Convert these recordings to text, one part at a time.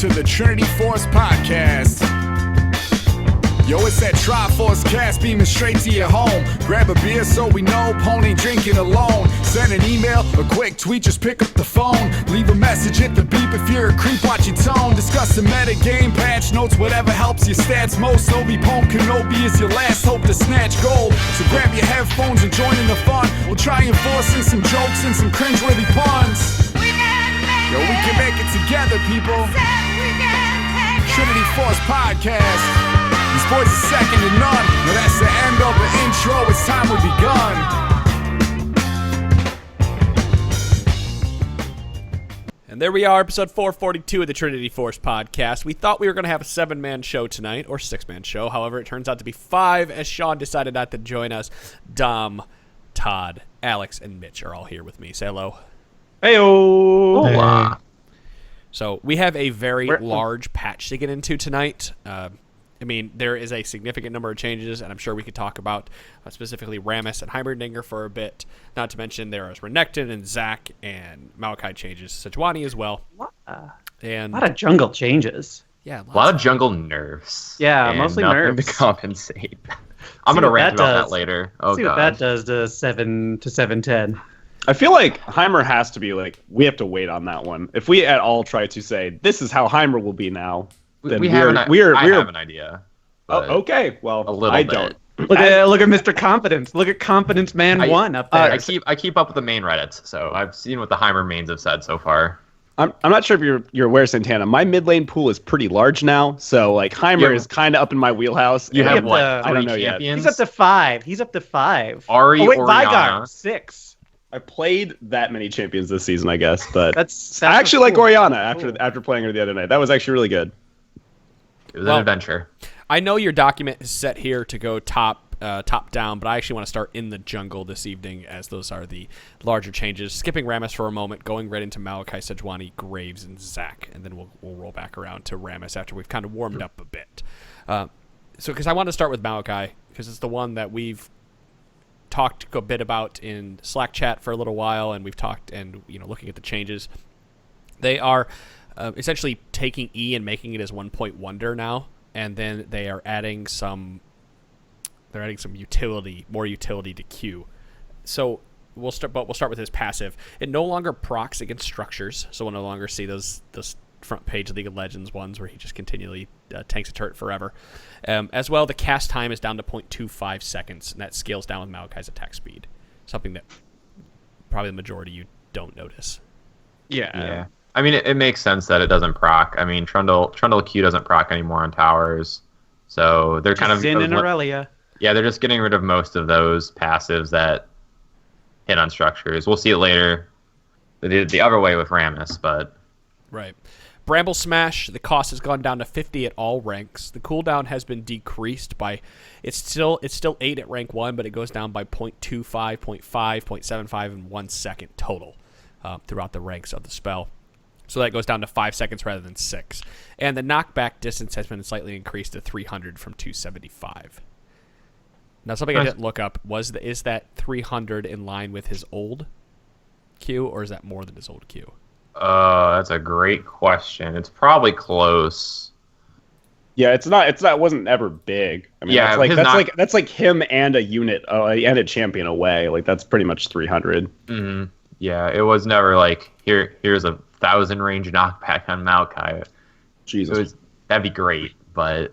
to the Trinity Force Podcast. Yo, it's that Triforce cast beaming straight to your home. Grab a beer so we know Pony drinking alone. Send an email, a quick tweet, just pick up the phone. Leave a message, hit the beep if you're a creep, watch your tone. Discuss the meta game, patch notes, whatever helps your stats most. Obi-Pon Kenobi is your last hope to snatch gold. So grab your headphones and join in the fun. We'll try and force in some jokes and some cringeworthy puns. Yo, we can make it together, people. Trinity Force Podcast. These boys are second to none. Now that's the end of the intro. It's time we begun. And there we are, episode 442 of the Trinity Force Podcast. We thought we were going to have a 7-man show tonight, or 6-man show. However, it turns out to be 5, as Sean decided not to join us. Dom, Todd, Alex, and Mitch are all here with me. Say hello. Hey-o. Hey. So we have a very large patch to get into tonight. I mean, there is a significant number of changes, and I'm sure we could talk about specifically Rammus and Heimerdinger for a bit. Not to mention there is Renekton and Zac and Maokai changes. Sejuani as well. And a lot of jungle changes. Yeah, a lot of jungle nerfs. Yeah, mostly nothing nerfs. to compensate. I'm going to rant about that later. Oh, see God. what that does to 7-10. I feel like Heimer has to be like, we have to wait on that one. If we at all try to say, this is how Heimer will be now, then I have an idea. Oh, okay, well, a little I bit. don't. Look at Mr. Confidence. Look at Confidence Man 1 up there. I keep up with the main Reddits, so I've seen what the Heimer mains have said so far. I'm not sure if you're aware, Santana. My mid lane pool is pretty large now, so like Heimer is kind of up in my wheelhouse. You have what? I don't know champions? yet. He's up to 5. He's up to 5. Ari, Veigar, 6. I played that many champions this season, I guess, but That's I actually like cool. Orianna after playing her the other night. That was actually really good. It was an adventure. I know your document is set here to go top down, but I actually want to start in the jungle this evening, as those are the larger changes. Skipping Rammus for a moment, going right into Maokai, Sejuani, Graves, and Zac, and then we'll roll back around to Rammus after we've kind of warmed up a bit. So because I want to start with Maokai, because it's the one that we've talked a bit about in Slack chat for a little while, and we've talked and looking at the changes. They are essentially taking E and making it as 1-point wonder now, and then they are adding some utility, more utility to Q. So we'll start with his passive. It no longer procs against structures, so we'll no longer see those front page League of Legends ones where he just continually tanks a turret forever. As well, the cast time is down to 0.25 seconds, and that scales down with Maokai's attack speed. Something that probably the majority of you don't notice. Yeah. I mean, it makes sense that it doesn't proc. I mean, Trundle Q doesn't proc anymore on towers, so they're kind of Zin and Aurelia. Yeah, they're just getting rid of most of those passives that hit on structures. We'll see it later. They did it the other way with Rammus, but right. Bramble Smash, the cost has gone down to 50 at all ranks. The cooldown has been decreased by, it's still 8 at rank 1, but it goes down by 0.25, 0.5, 0.75, and 1 second total throughout the ranks of the spell. So that goes down to 5 seconds rather than 6. And the knockback distance has been slightly increased to 300 from 275. Now, something I didn't look up is that 300 in line with his old Q, or is that more than his old Q? That's a great question. It's probably close. Yeah, it's not. It wasn't ever big. I mean, yeah, that's like him and a unit and a champion away. Like that's pretty much 300. Mm-hmm. Yeah, it was never like here's a 1,000 range knockback on Maokai. Jesus, that'd be great. But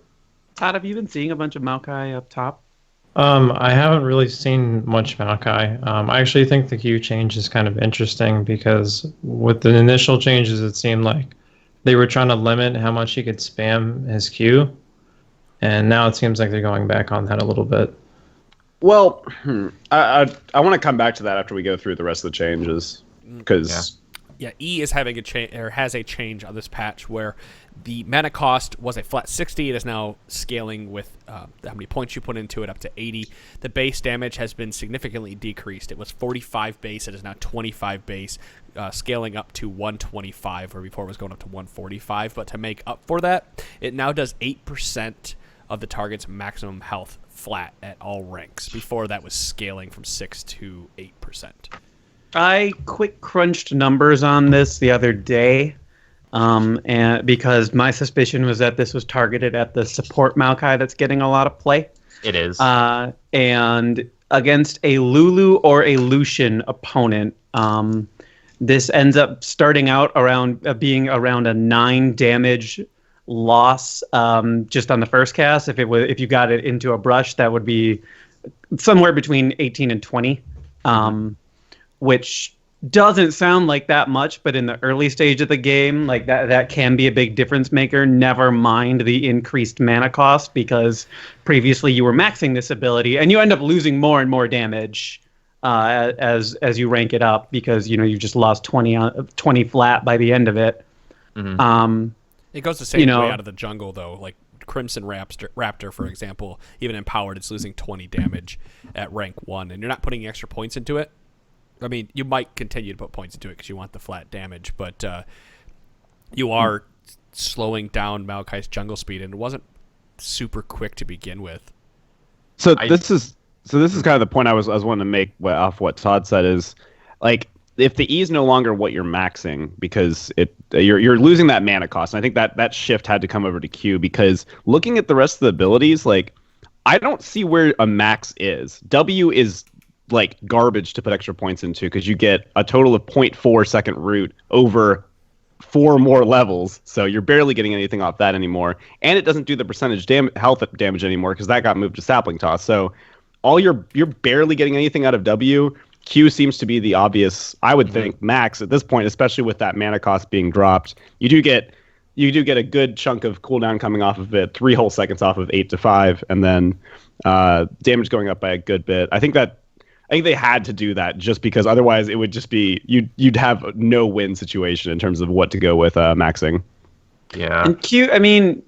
Todd, have you been seeing a bunch of Maokai up top? I haven't really seen much Maokai. I actually think the Q change is kind of interesting because with the initial changes, it seemed like they were trying to limit how much he could spam his Q, and now it seems like they're going back on that a little bit. Well, I want to come back to that after we go through the rest of the changes, because Yeah, E is having has a change on this patch where the mana cost was a flat 60. It is now scaling with how many points you put into it up to 80. The base damage has been significantly decreased. It was 45 base. It is now 25 base, scaling up to 125, where before it was going up to 145. But to make up for that, it now does 8% of the target's maximum health flat at all ranks. Before that was scaling from 6 to 8%. I quick crunched numbers on this the other day. And because my suspicion was that this was targeted at the support Maokai that's getting a lot of play. It is. And against a Lulu or a Lucian opponent, this ends up starting out around being around a 9 damage loss just on the first cast. If you got it into a brush, that would be somewhere between 18 and 20, which doesn't sound like that much, but in the early stage of the game, like that can be a big difference maker. Never mind the increased mana cost, because previously you were maxing this ability and you end up losing more and more damage as you rank it up, because you just lost 20 flat by the end of it. It goes the same way out of the jungle though. Like Crimson Raptor, for example, even empowered, it's losing 20 damage at rank 1, and you're not putting extra points into it. I mean, you might continue to put points into it because you want the flat damage, but you are slowing down Maokai's jungle speed, and it wasn't super quick to begin with. This is kind of the point I was wanting to make off what Todd said, is like, if the E is no longer what you're maxing, because you're losing that mana cost. And I think that shift had to come over to Q, because looking at the rest of the abilities, like, I don't see where a max is. W is like garbage to put extra points into, because you get a total of 0.4 second root over 4 more levels, so you're barely getting anything off that anymore, and it doesn't do the percentage health damage anymore, because that got moved to sapling toss. So you're barely getting anything out of W. Q seems to be the obvious, I would think, max at this point, especially with that mana cost being dropped. You do get a good chunk of cooldown coming off of it, 3 whole seconds off of 8 to 5, and then damage going up by a good bit. I think they had to do that, just because otherwise it would just be you'd have no win situation in terms of what to go with maxing. Yeah. And Q, I mean,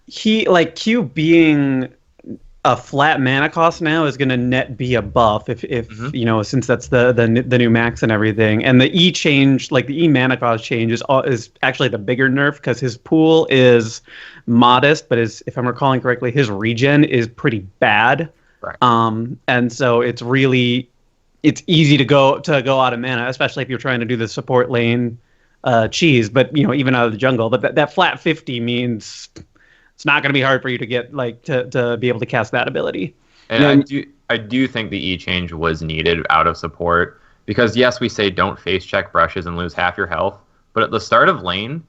Q being a flat mana cost now is going to net be a buff if since that's the new max and everything. And the E change, like the E mana cost change, is actually the bigger nerf, because his pool is modest, but if I'm recalling correctly, his regen is pretty bad. Right. And so it's easy to go out of mana, especially if you're trying to do the support lane cheese, but even out of the jungle. But that flat 50 means it's not going to be hard for you to get to be able to cast that ability. And I do think the E change was needed out of support, because yes, we say don't face check brushes and lose half your health, but at the start of lane,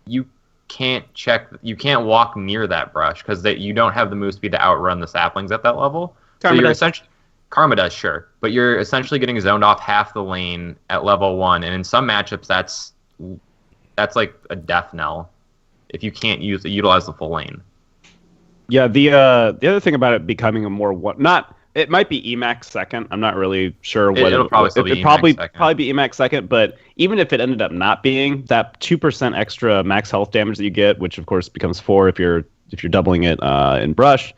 you can't walk near that brush, because you don't have the move speed to outrun the saplings at that level. Karma does, sure, but you're essentially getting zoned off half the lane at level 1, and in some matchups that's like a death knell if you can't utilize the full lane. Yeah, the other thing about it becoming a more it might be Emax second. I'm not really sure what it'll probably be. Probably be Emax second, but even if it ended up not being, that 2% extra max health damage that you get, which of course becomes 4 if you're doubling it in brush,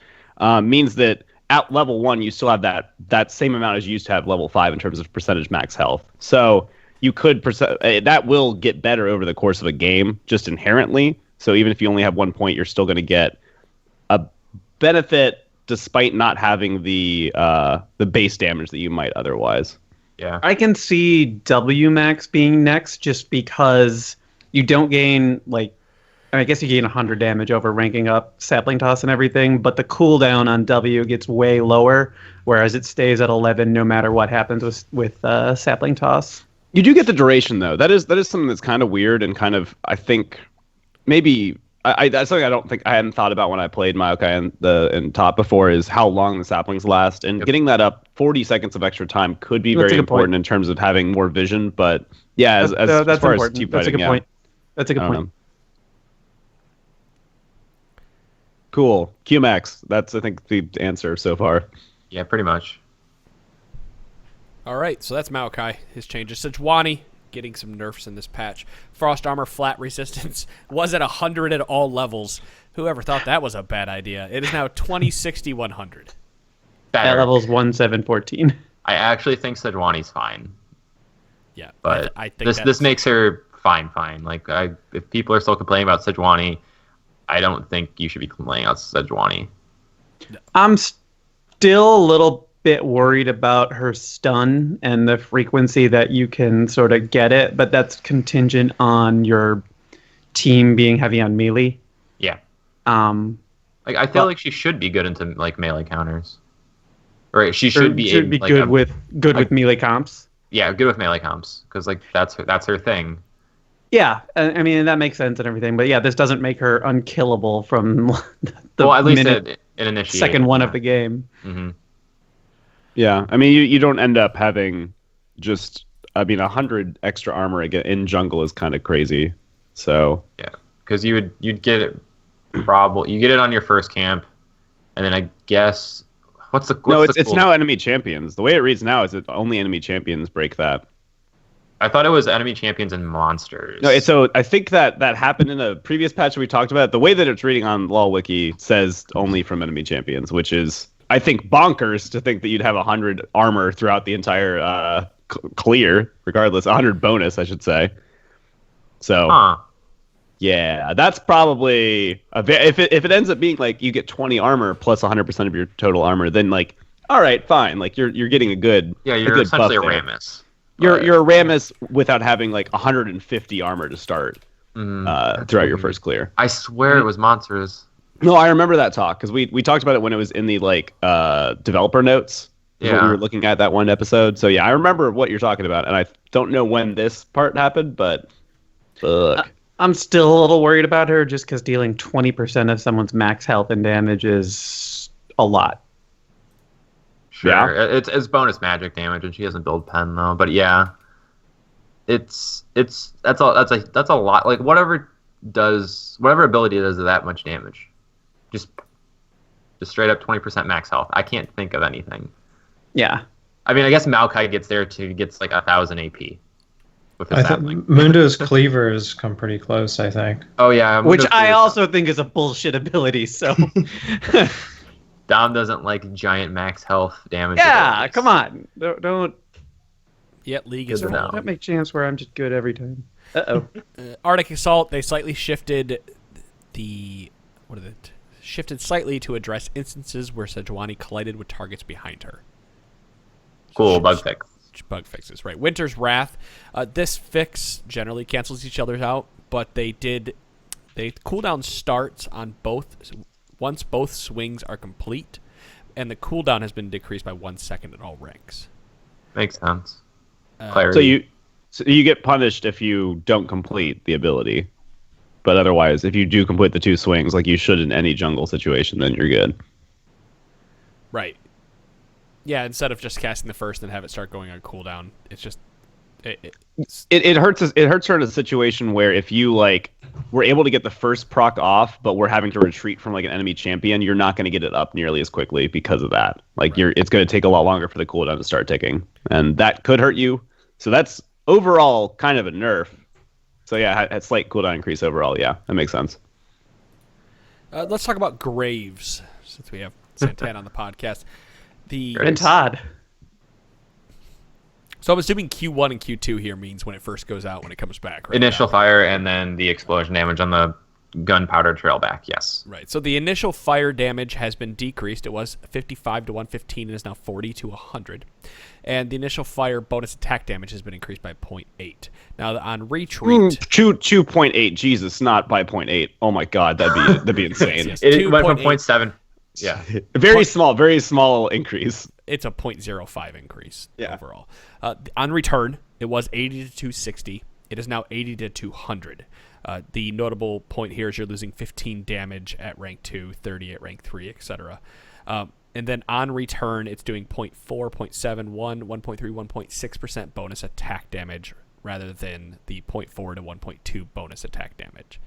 means that at level 1 you still have that same amount as you used to have level 5 in terms of percentage max health. So you could that will get better over the course of a game just inherently. So even if you only have 1 point, you're still going to get a benefit, despite not having the base damage that you might otherwise. Yeah, I can see W max being next, just because you don't gain I guess you gain 100 damage over ranking up sapling toss and everything, but the cooldown on W gets way lower, whereas it stays at 11 no matter what happens with sapling toss. You do get the duration though. That is something that's kind of weird, and kind of, I think, maybe. That's something I hadn't thought about when I played Maokai in top before, is how long the saplings last, and getting that up 40 seconds of extra time could be very important in terms of having more vision. But yeah, as far important. as team That's fighting, a good point. That's a good point. Cool. QMax. That's, I think, the answer so far. Yeah, pretty much. All right, so that's Maokai. His changes. Sejuani getting some nerfs in this patch. Frost armor flat resistance was at 100 at all levels. Whoever thought that was a bad idea? It is now 20, 60, 100. At levels 1, 7, 14. I actually think Sejuani's fine. Yeah, but I think this makes her fine. Like, if people are still complaining about Sejuani, I don't think you should be complaining about Sejuani. I'm still a little bit worried about her stun and the frequency that you can sort of get it, but that's contingent on your team being heavy on melee. Yeah. Like I feel like she should be good into like melee counters. Right, she should be like, good with melee comps. Yeah, good with melee comps because like that's her thing. Yeah, I mean that makes sense and everything, but yeah, this doesn't make her unkillable from the at least an initiation. Second one of the game. Mm-hmm. Yeah, I mean you don't end up having just 100 extra armor in jungle is kind of crazy. So yeah, because you'd get it you get it on your first camp, and then I guess it's now enemy champions. The way it reads now is that only enemy champions break that. I thought it was enemy champions and monsters. No, so I think that happened in a previous patch that we talked about. The way that it's reading on LoLWiki says only from enemy champions, which is, I think, bonkers to think that you'd have 100 armor throughout the entire clear, regardless. 100 bonus, I should say. So, yeah, that's probably if it ends up being like you get 20 armor plus 100% of your total armor, then like, all right, fine, like you're getting a good you're essentially a Rammus. You're a Rammus without having like 150 armor to start throughout your first clear. I swear it was monsters. No, I remember that talk because we talked about it when it was in the like developer notes. Yeah, when we were looking at that one episode. So yeah, I remember what you're talking about, and I don't know when this part happened, but fuck. I'm still a little worried about her just because dealing 20% of someone's max health and damage is a lot. Sure, yeah. It's bonus magic damage, and she doesn't build pen though. But yeah, that's a lot. Like whatever ability does that much damage, just straight up 20% max health. I can't think of anything. Yeah, I mean, I guess Maokai gets like 1,000 AP. With his sapling. Mundo's cleavers come pretty close, I think. Oh yeah, which I also think is a bullshit ability. So. Dom doesn't like giant max health damage. Yeah, come on. Don't. Yeah, League is wrong. That makes chance where I'm just good every time. Uh-oh. Arctic Assault, they slightly shifted shifted slightly to address instances where Sejuani collided with targets behind her. Cool, bug fix. Bug fixes, right. Winter's Wrath. This fix generally cancels each other out, but the cooldown starts on once both swings are complete, and the cooldown has been decreased by 1 second at all ranks. Makes sense. So you get punished if you don't complete the ability, but otherwise, if you do complete the 2 swings, like you should in any jungle situation, then you're good. Right. Yeah, instead of just casting the first and have it start going on cooldown, it's just it hurts us. It hurts her in a situation where if you like were able to get the first proc off, but we're having to retreat from like an enemy champion, you're not going to get it up nearly as quickly because of that. Like it's going to take a lot longer for the cooldown to start ticking, and that could hurt you. So that's overall kind of a nerf. So yeah, a slight cooldown increase overall. Yeah, that makes sense. Let's talk about Graves since we have Santana on the podcast. And Todd. So I'm assuming Q1 and Q2 here means when it first goes out, when it comes back, right? Initial fire and then the explosion damage on the gunpowder trail back, yes. Right. So the initial fire damage has been decreased. It was 55 to 115 and is now 40 to 100. And the initial fire bonus attack damage has been increased by 0.8. Now on retreat... 2.8, Jesus, not by 0.8. Oh my god, that'd be insane. Yes, it went from 0.7. Yeah. Very small increase. It's a 0.05 increase overall. On return, it was 80 to 260. It is now 80 to 200. The notable point here is you're losing 15 damage at rank 2, 30 at rank 3, etc. And then on return, it's doing 0.4, 0.7, 1, 1.3, 1.6% bonus attack damage rather than the 0.4 to 1.2 bonus attack damage.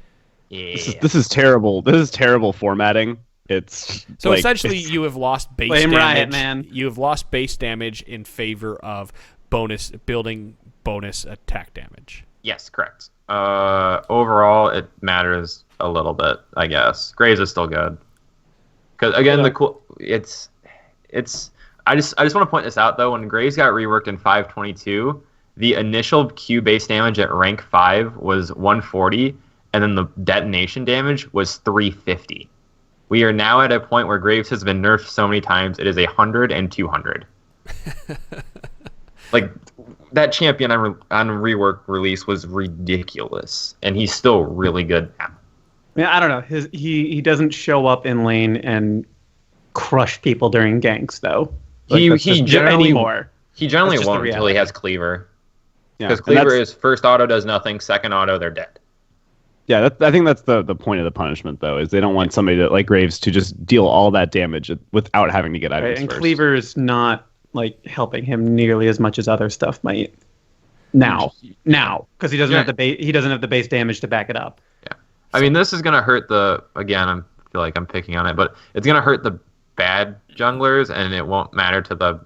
Yeah. This is terrible. This is terrible formatting. It's so like, essentially you have lost base damage. Riot, man. You have lost base damage in favor of bonus attack damage. Yes, correct. Overall, it matters a little bit, I guess. Graves is still good because again, I just want to point this out though. When Graves got reworked in 5.22, the initial Q base damage at rank 5 was 140, and then the detonation damage was 350. We are now at a point where Graves has been nerfed so many times, it is 100 and 200. Like, that champion on rework release was ridiculous, and he's still really good now. Yeah, I don't know. He doesn't show up in lane and crush people during ganks, though. Like, He generally anymore. He generally won't until he has Cleaver. Yeah, Because Cleaver is first auto does nothing, second auto they're dead. Yeah, I think that's the point of the punishment, though, is they don't want somebody to, like Graves to just deal all that damage without having to get items Right, and first. Cleaver is not like helping him nearly as much as other stuff might. Now, because he doesn't have the base damage to back it up. Yeah, I mean, this is gonna hurt I feel like I'm picking on it, but it's gonna hurt the bad junglers, and it won't matter to the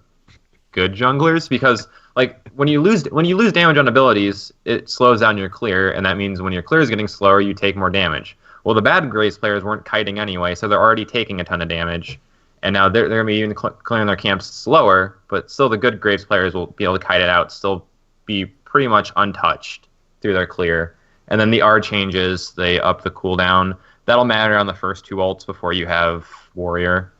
good junglers because, like, when you lose damage on abilities, it slows down your clear, and that means when your clear is getting slower, you take more damage. Well, the bad Graves players weren't kiting anyway, so they're already taking a ton of damage, and now they're gonna be even clearing their camps slower, but still the good Graves players will be able to kite it out, still be pretty much untouched through their clear. And then the R changes, they up the cooldown. That'll matter on the first 2 ults before you have Warrior.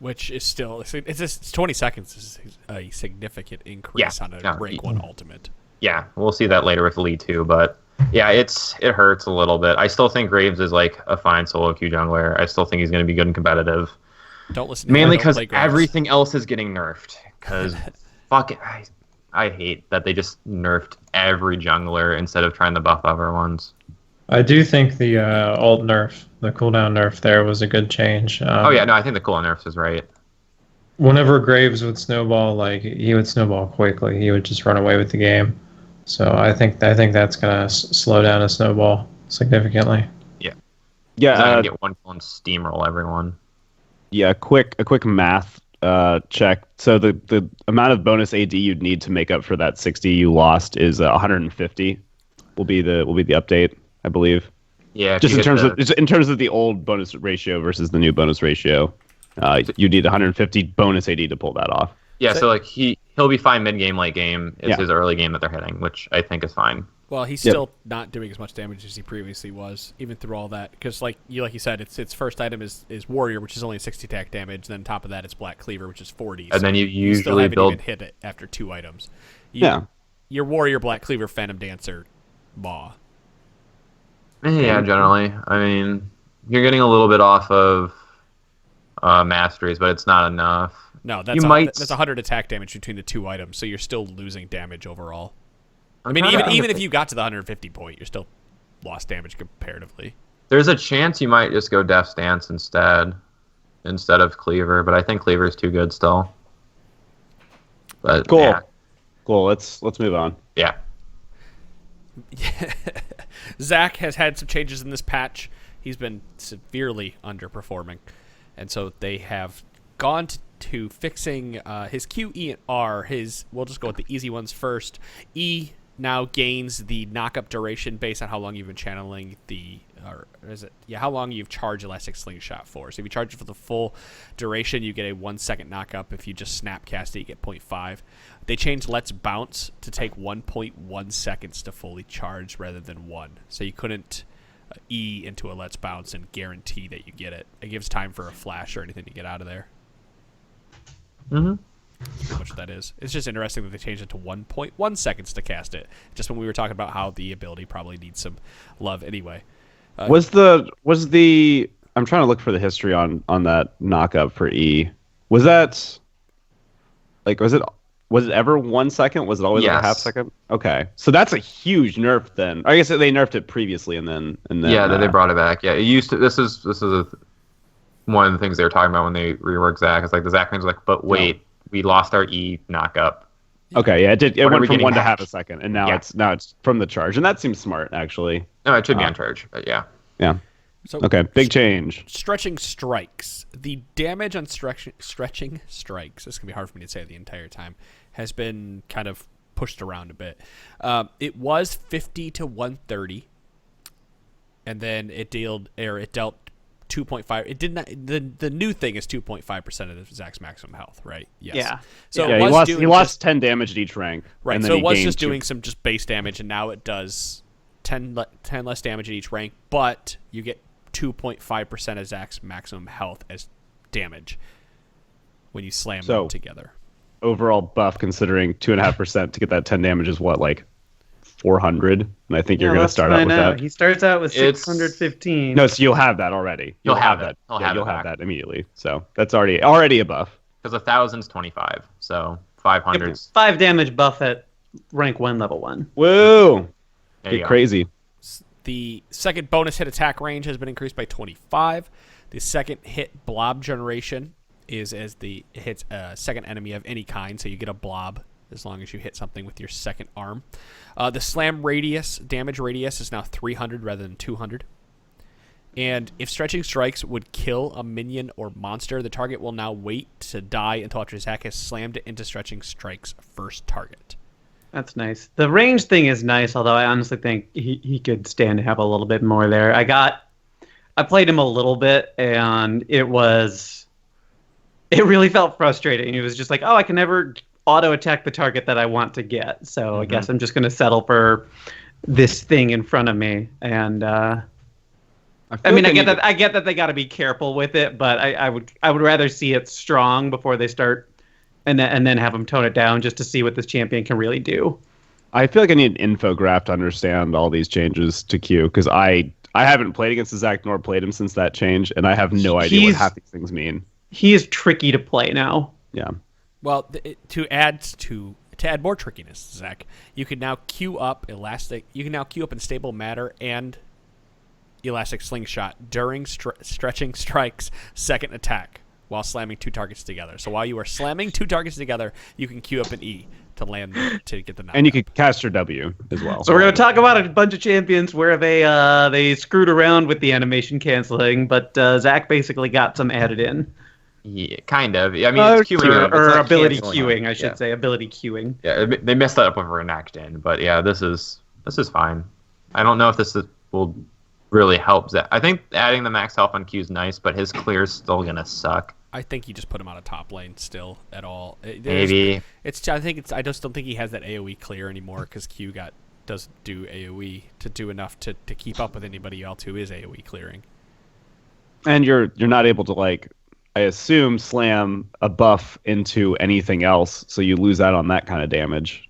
Which is still, it's 20 seconds is a significant increase on a rank 1 ultimate. Yeah, we'll see that later with Lee too, but yeah, it hurts a little bit. I still think Graves is like a fine solo queue jungler. I still think he's going to be good and competitive. Don't listen to Mainly him, because everything else is getting nerfed. Because fuck it, I hate that they just nerfed every jungler instead of trying to buff other ones. I do think the ult nerf, the cooldown nerf there was a good change. I think the cooldown nerfs is right. Whenever Graves would snowball, like he would snowball quickly. He would just run away with the game. So I think that's gonna slow down a snowball significantly. Yeah. Get one kill and steamroll everyone. Yeah, a quick math check. So the amount of bonus AD you'd need to make up for that 60 you lost is 150. Will be the update, I believe. Yeah. Just in terms of the old bonus ratio versus the new bonus ratio, you need 150 bonus AD to pull that off. Yeah. So like he'll be fine mid game, late game. It's his early game that they're hitting, which I think is fine. Well, he's still not doing as much damage as he previously was, even through all that. Because, like you said, its first item is Warrior, which is only 60 attack damage. Then on top of that, it's Black Cleaver, which is 40. And then you usually still haven't build. even hit it after 2 items. Your Warrior, Black Cleaver, Phantom Dancer, Maw. Yeah, generally. I mean, you're getting a little bit off of masteries, but it's not enough. No, that's 100 attack damage between the 2 items, so you're still losing damage overall. I mean, even if you got to the 150 point, you're still lost damage comparatively. There's a chance you might just go Death Stance instead of Cleaver, but I think Cleaver is too good still. But cool. Yeah. Cool. Let's move on. Yeah. Zach has had some changes in this patch. He's been severely underperforming, and so they have gone to fixing his Q, E, and R. We'll just go with the easy ones first. E now gains the knock-up duration based on how long you've been channeling how long you've charged Elastic Slingshot for. So if you charge it for the full duration, you get a 1 second knock-up. If you just snap cast it, you get 0.5. They changed Let's Bounce to take 1.1 seconds to fully charge rather than 1. So you couldn't E into a Let's Bounce and guarantee that you get it. It gives time for a flash or anything to get out of there. Mm-hmm. That's pretty much what that is. It's just interesting that they changed it to 1.1 seconds to cast it. Just when we were talking about how the ability probably needs some love anyway. Was the I'm trying to look for the history on that knockup for E. Was that was it ever 1 second? Was it always like a half second? Okay, so that's a huge nerf then. I guess they nerfed it previously and then they brought it back. Yeah, it used to. This is one of the things they were talking about when they reworked Zach. It's like the Zach was like, but wait, we lost our E knockup. Okay, yeah, it did. It went from 1 to half a second, and now it's from the charge, and that seems smart actually. No, it should be on charge, but yeah. Yeah. So, okay, big change. Stretching strikes. The damage on stretching strikes, this is going to be hard for me to say the entire time, has been kind of pushed around a bit. It was 50 to 130, and then it dealt 2.5. It did not. The new thing is 2.5% of Zach's maximum health, right? Yes. Yeah. So he lost 10 damage at each rank. Right. And so then it was just 2. doing some base damage, and now it does 10 less damage at each rank, but you get 2.5% of Zach's maximum health as damage when you slam So- them together. Overall buff, considering 2.5% to get that 10 damage is what, like 400? And I think you're going to start out with that. He starts out with It's- 615. No, so you'll have that already. You'll have that. it. You'll Yeah, have you'll it have back. that immediately. So that's already a buff. Because 1,000's 25, so 500's 5 damage buff at rank 1, level 1. Whoa! there you Get go. crazy. The second bonus hit attack range has been increased by 25. The second hit blob generation is as it hits a second enemy of any kind, so you get a blob as long as you hit something with your second arm. The slam damage radius is now 300 rather than 200. And if stretching strikes would kill a minion or monster, the target will now wait to die until after Zach has slammed it into stretching strike's first target. That's nice. The range thing is nice, although I honestly think he could stand to have a little bit more there. I played him a little bit, and it really felt frustrating. It was just like, oh, I can never auto attack the target that I want to get. So I guess I'm just going to settle for this thing in front of me. And I get that they got to be careful with it, but I would rather see it strong before they start, and then have them tone it down just to see what this champion can really do. I feel like I need an infograph to understand all these changes to Q, because I haven't played against Zach nor played him since that change, and I have no idea what half these things mean. He is tricky to play now. Yeah. Well, to add more trickiness, Zach, you can now queue up Unstable Matter and Elastic Slingshot during Stretching Strike's second attack while slamming 2 targets together. So while you are slamming 2 targets together, you can queue up an E to land to get the knockdown. And you could cast your W as well. So we're going to talk about a bunch of champions where they screwed around with the animation canceling, but Zach basically got some added in. Yeah, kind of. I mean, it's queuing up. It's Or not ability canceling queuing, up. I should say. Ability queuing. Yeah, they messed that up with Renekton, but yeah, this is fine. I don't know if will really help Zach. I think adding the max health on Q is nice, but his clear's still gonna suck. I think you just put him on a top lane still at all. Maybe. I just don't think he has that AoE clear anymore because Q doesn't do AoE to do enough to keep up with anybody else who is AoE clearing. And you're not able to, like, I assume, slam a buff into anything else, so you lose out on that kind of damage.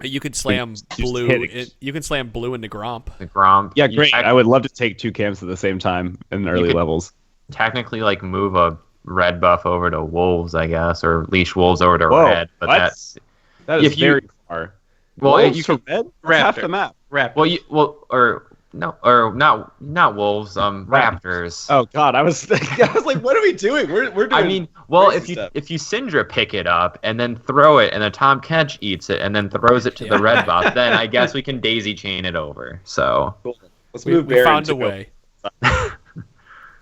You could slam blue. You can slam blue into Gromp. The Gromp. Yeah, great. I would love to take 2 camps at the same time in the early levels. Technically, like, move a red buff over to wolves, I guess, or leash wolves over to red. But that is very far. Well, wolves you to could red. Half the map. Raptors. Not wolves. Raptors. Oh God, I was like, what are we doing? We're doing. I mean, well, if you Syndra pick it up and then throw it, and then Tom Kench eats it and then throws it to the red buff, then I guess we can daisy chain it over. So let's we found a way.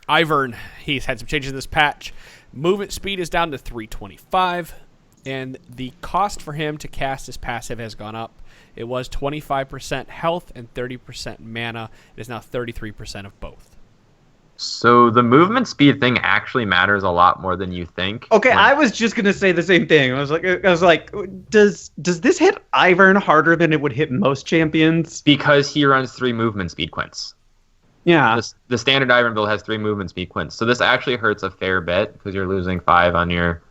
Ivern, he's had some changes in this patch. Movement speed is down to 325, and the cost for him to cast his passive has gone up. It was 25% health and 30% mana. It is now 33% of both. So the movement speed thing actually matters a lot more than you think. Okay, I was just gonna say the same thing. I was like, does this hit Ivern harder than it would hit most champions? Because he runs 3 movement speed quints. Yeah. The standard Ivern build has 3 movement speed quints. So this actually hurts a fair bit because you're losing 5 on your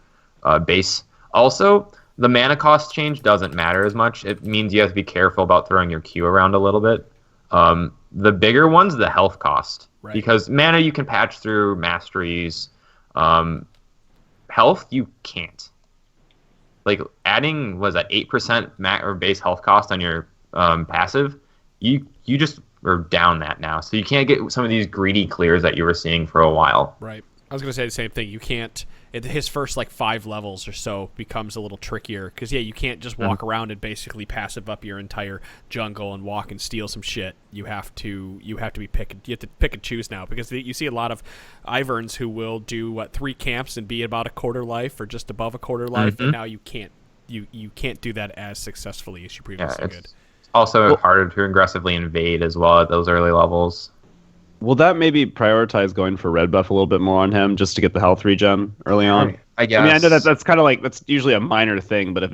base. Also, the mana cost change doesn't matter as much. It means you have to be careful about throwing your Q around a little bit. The bigger one's the health cost. Right. Because mana you can patch through masteries. Health you can't. Like adding, was that 8% or base health cost on your passive? You just are down that now. So you can't get some of these greedy clears that you were seeing for a while. Right. I was going to say the same thing. You can't... His first 5 levels or so becomes a little trickier because you can't just walk around and basically passive up your entire jungle and walk and steal some shit. You have to pick and choose now because you see a lot of Iverns who will do 3 camps and be about a quarter life or just above a quarter life, and now you can't do that as successfully as you previously could. Also harder to aggressively invade as well at those early levels. Will that maybe prioritize going for red buff a little bit more on him just to get the health regen early on? I guess. I mean, I know that's kind of that's usually a minor thing, but if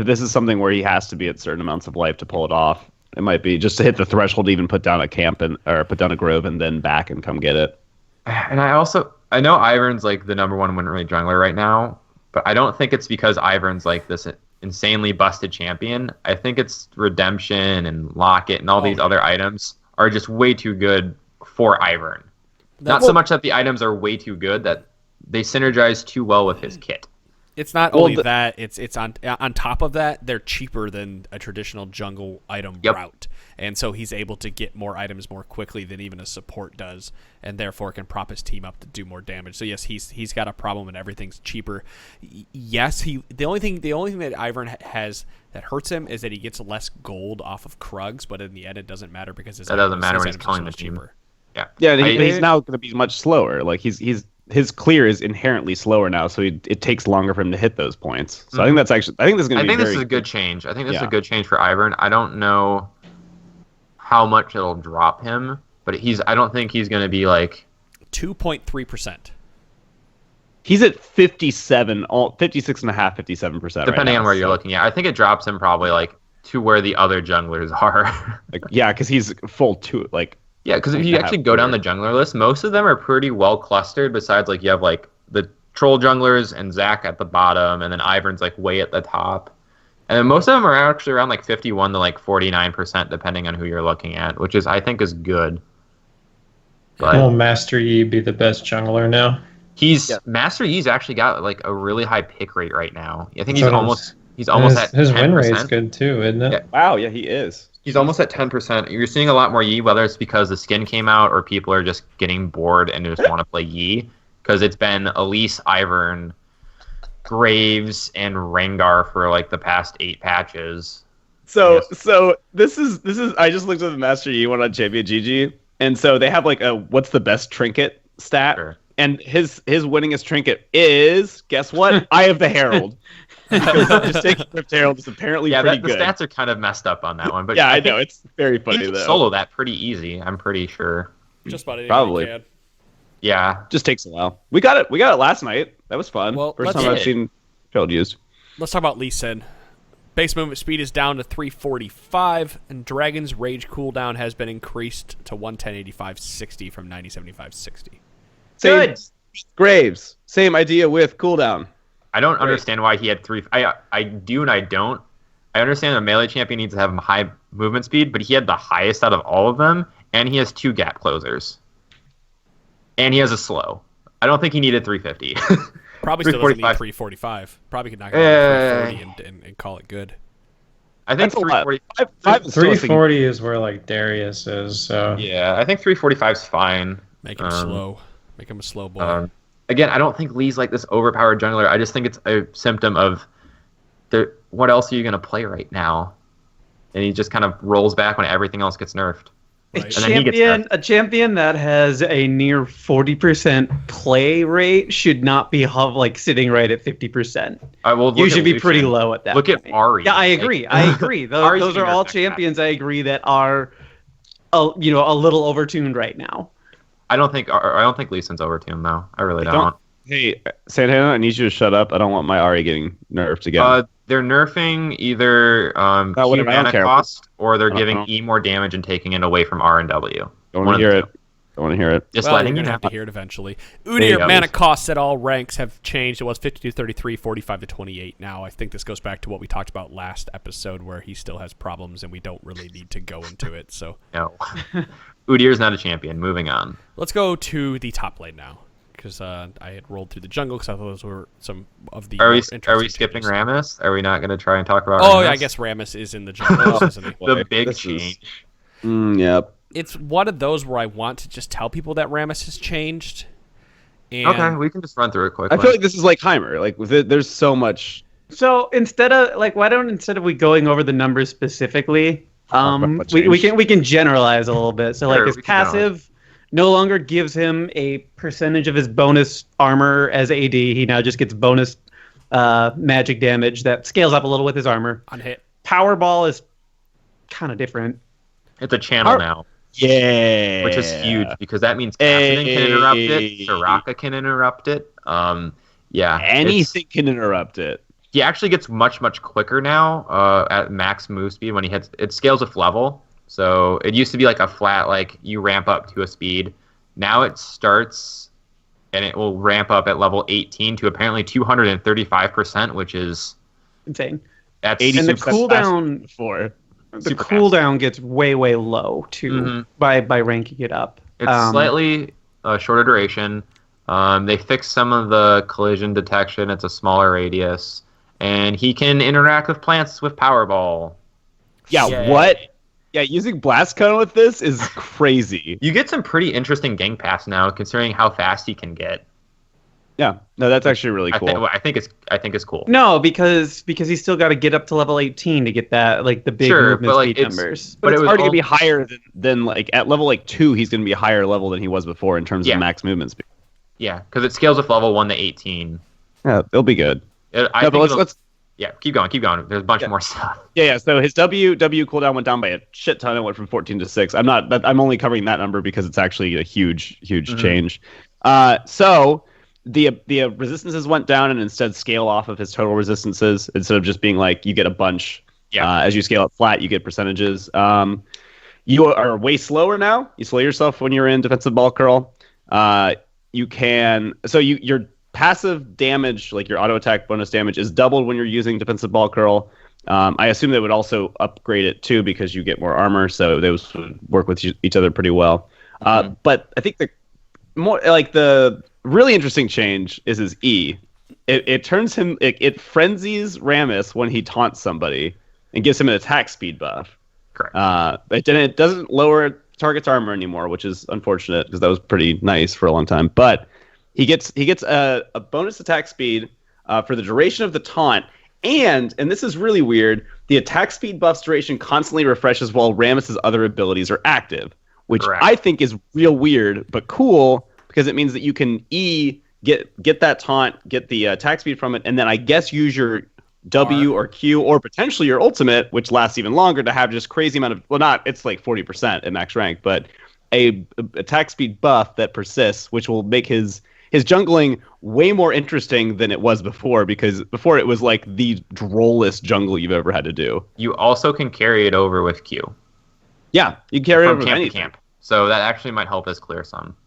this is something where he has to be at certain amounts of life to pull it off, It might be just to hit the threshold, to even put down a camp or put down a grove and then back and come get it. And I know Ivern's like the number one win rate jungler right now, but I don't think it's because Ivern's like this insanely busted champion. I think it's Redemption and Locket and all these other items are just way too good for Ivern. Not so much that the items are way too good, that they synergize too well with his kit. It's not only that, it's on top of that, they're cheaper than a traditional jungle item route. And so he's able to get more items more quickly than even a support does, and therefore can prop his team up to do more damage. So yes, he's got a problem and everything's cheaper. Yes, the only thing that Ivern has that hurts him is that he gets less gold off of Krugs, but in the end it doesn't matter because that doesn't matter when he's killing the team. Cheaper. Yeah, he's now going to be much slower. Like his clear is inherently slower now, so it takes longer for him to hit those points. So I think this is going to be. This is a good change. I think this is a good change for Ivern. I don't know how much it'll drop him, but I don't think he's going to be like 2.3%. He's at 57, 56.5, 57%. Depending on where you're looking at. I think it drops him probably like to where the other junglers are. Because he's full to like. Yeah, because if you actually go down the jungler list, most of them are pretty well clustered. Besides, like you have like the troll junglers and Zac at the bottom, and then Ivern's like way at the top, and then most of them are actually around like 51 to like 49%, depending on who you're looking at, which I think is good. But will Master Yi be the best jungler now? Master Yi's actually got like a really high pick rate right now. I think he's almost at his 10%. win rate's good too, isn't it? Yeah. Wow, yeah, he is. He's almost at 10%. You're seeing a lot more Yi, whether it's because the skin came out or people are just getting bored and just want to play Yi. Because it's been Elise, Ivern, Graves, and Rengar for like the past 8 patches. So this is I just looked at the Master Yi one on Champion GG, and so they have like a what's the best trinket stat, and his winningest trinket is, guess what? Eye of the Herald. Just taking Crypt Herald is apparently pretty good. The stats are kind of messed up on that one, but I know it's very funny though. Solo that pretty easy, I'm pretty sure. Just about probably. Can. Yeah, just takes a while. We got it last night. That was fun. Well, first time I've seen Herald used. Let's talk about Lee Sin. Base movement speed is down to 345, and Dragon's Rage cooldown has been increased to 110.85.60 from 90.75.60. Good. Graves, same idea with cooldown. I don't understand why he had 3. I do and I don't. I understand a melee champion needs to have high movement speed, but he had the highest out of all of them, and he has 2 gap closers. And he has a slow. I don't think he needed 350. Probably still doesn't need 345. Probably could knock it out 340 and call it good. I think 345. 340 is where like Darius is. So yeah, I think 345 is fine. Make him slow. Make him a slow boy. Again, I don't think Lee's like this overpowered jungler. I just think it's a symptom of what else are you going to play right now? And he just kind of rolls back when everything else gets nerfed. Right. A champion that has a near 40% play rate should not be sitting right at 50%. You should be pretty low at that. Look at Ari. Yeah, I agree. Those are all champions. I agree that are, a little overtuned right now. I don't think Lee Sin's overtuned though. I really don't. Hey, Santana, I need you to shut up. I don't want my Ari getting nerfed again. They're nerfing either Q mana cost, or they're giving E more damage and taking it away from R and W. Don't want to hear it. Don't want to hear it. Just letting you have to hear it eventually. Udyr mana costs at all ranks have changed. It was 50 to 33, 45 to 28 now. I think this goes back to what we talked about last episode, where he still has problems and we don't really need to go into it. So no. Udyr's not a champion. Moving on. Let's go to the top lane now, because I had rolled through the jungle because I thought those were some of the. Are we skipping changes. Rammus? Are we not going to try and talk about? Rammus? I guess Rammus is in the jungle, isn't he? The big change. Yep. It's one of those where I want to just tell people that Rammus has changed. And okay, we can just run through it quickly. I feel like this is like Heimer. Like with it, there's so much. So instead of we going over the numbers specifically, we can generalize a little bit. So his passive no longer gives him a percentage of his bonus armor as AD. He now just gets bonus magic damage that scales up a little with his armor. On hit. Powerball is kind of different. It's a channel now. Yeah. Which is huge, because that means Kassadin can interrupt it, Soraka can interrupt it. Yeah. Anything can interrupt it. he actually gets much quicker now at max move speed when he hits. It scales with level, so it used to be like a flat, like you ramp up to a speed. Now it starts, and it will ramp up at level 18 to apparently 235%, which is insane. That's 80 And the cooldown for the cooldown gets way low too by ranking it up. It's slightly shorter duration. They fixed some of the collision detection. It's a smaller radius, and he can interact with plants with Powerball. Yeah, Yay. what? Yeah, using Blast Cone with this is crazy. You get some pretty interesting gank paths now, considering how fast he can get. Yeah, no, that's actually really cool. I think it's cool. No, because he's still got to get up to level 18 to get that like the big movement speed numbers. But it's it was already going to be higher than like at level like 2, he's going to be a higher level than he was before in terms of max movement speed. Yeah, because it scales with level 1 to 18. Yeah, it'll be good. Let's keep going. There's a bunch more stuff. Yeah. So his W cooldown went down by a shit ton. It went from 14 to 6. I'm only covering that number because it's actually a huge change. So the resistances went down and instead scale off of his total resistances instead of just being like you get a bunch. Yeah. As you scale up flat, you get percentages. You are way slower now. You slow yourself when you're in defensive ball curl. Your passive damage, like your auto attack bonus damage, is doubled when you're using defensive ball curl. I assume they would also upgrade it too because you get more armor, so those would work with each other pretty well. But I think the really interesting change is his E. It turns him. It frenzies Rammus when he taunts somebody and gives him an attack speed buff. Correct. It doesn't lower target's armor anymore, which is unfortunate because that was pretty nice for a long time. But he gets a bonus attack speed for the duration of the taunt, and this is really weird. The attack speed buff's duration constantly refreshes while Rammus's other abilities are active, which I think is real weird but cool because it means that you can get that taunt, get the attack speed from it, and then I guess use your W or Q or potentially your ultimate, which lasts even longer, to have just crazy amount of it's like 40% at max rank, but a attack speed buff that persists, which will make his jungling way more interesting than it was before, because before it was like the drollest jungle you've ever had to do. You also can carry it over with Q. Yeah, you can carry it over from camp anything. to camp. So that actually might help us clear some.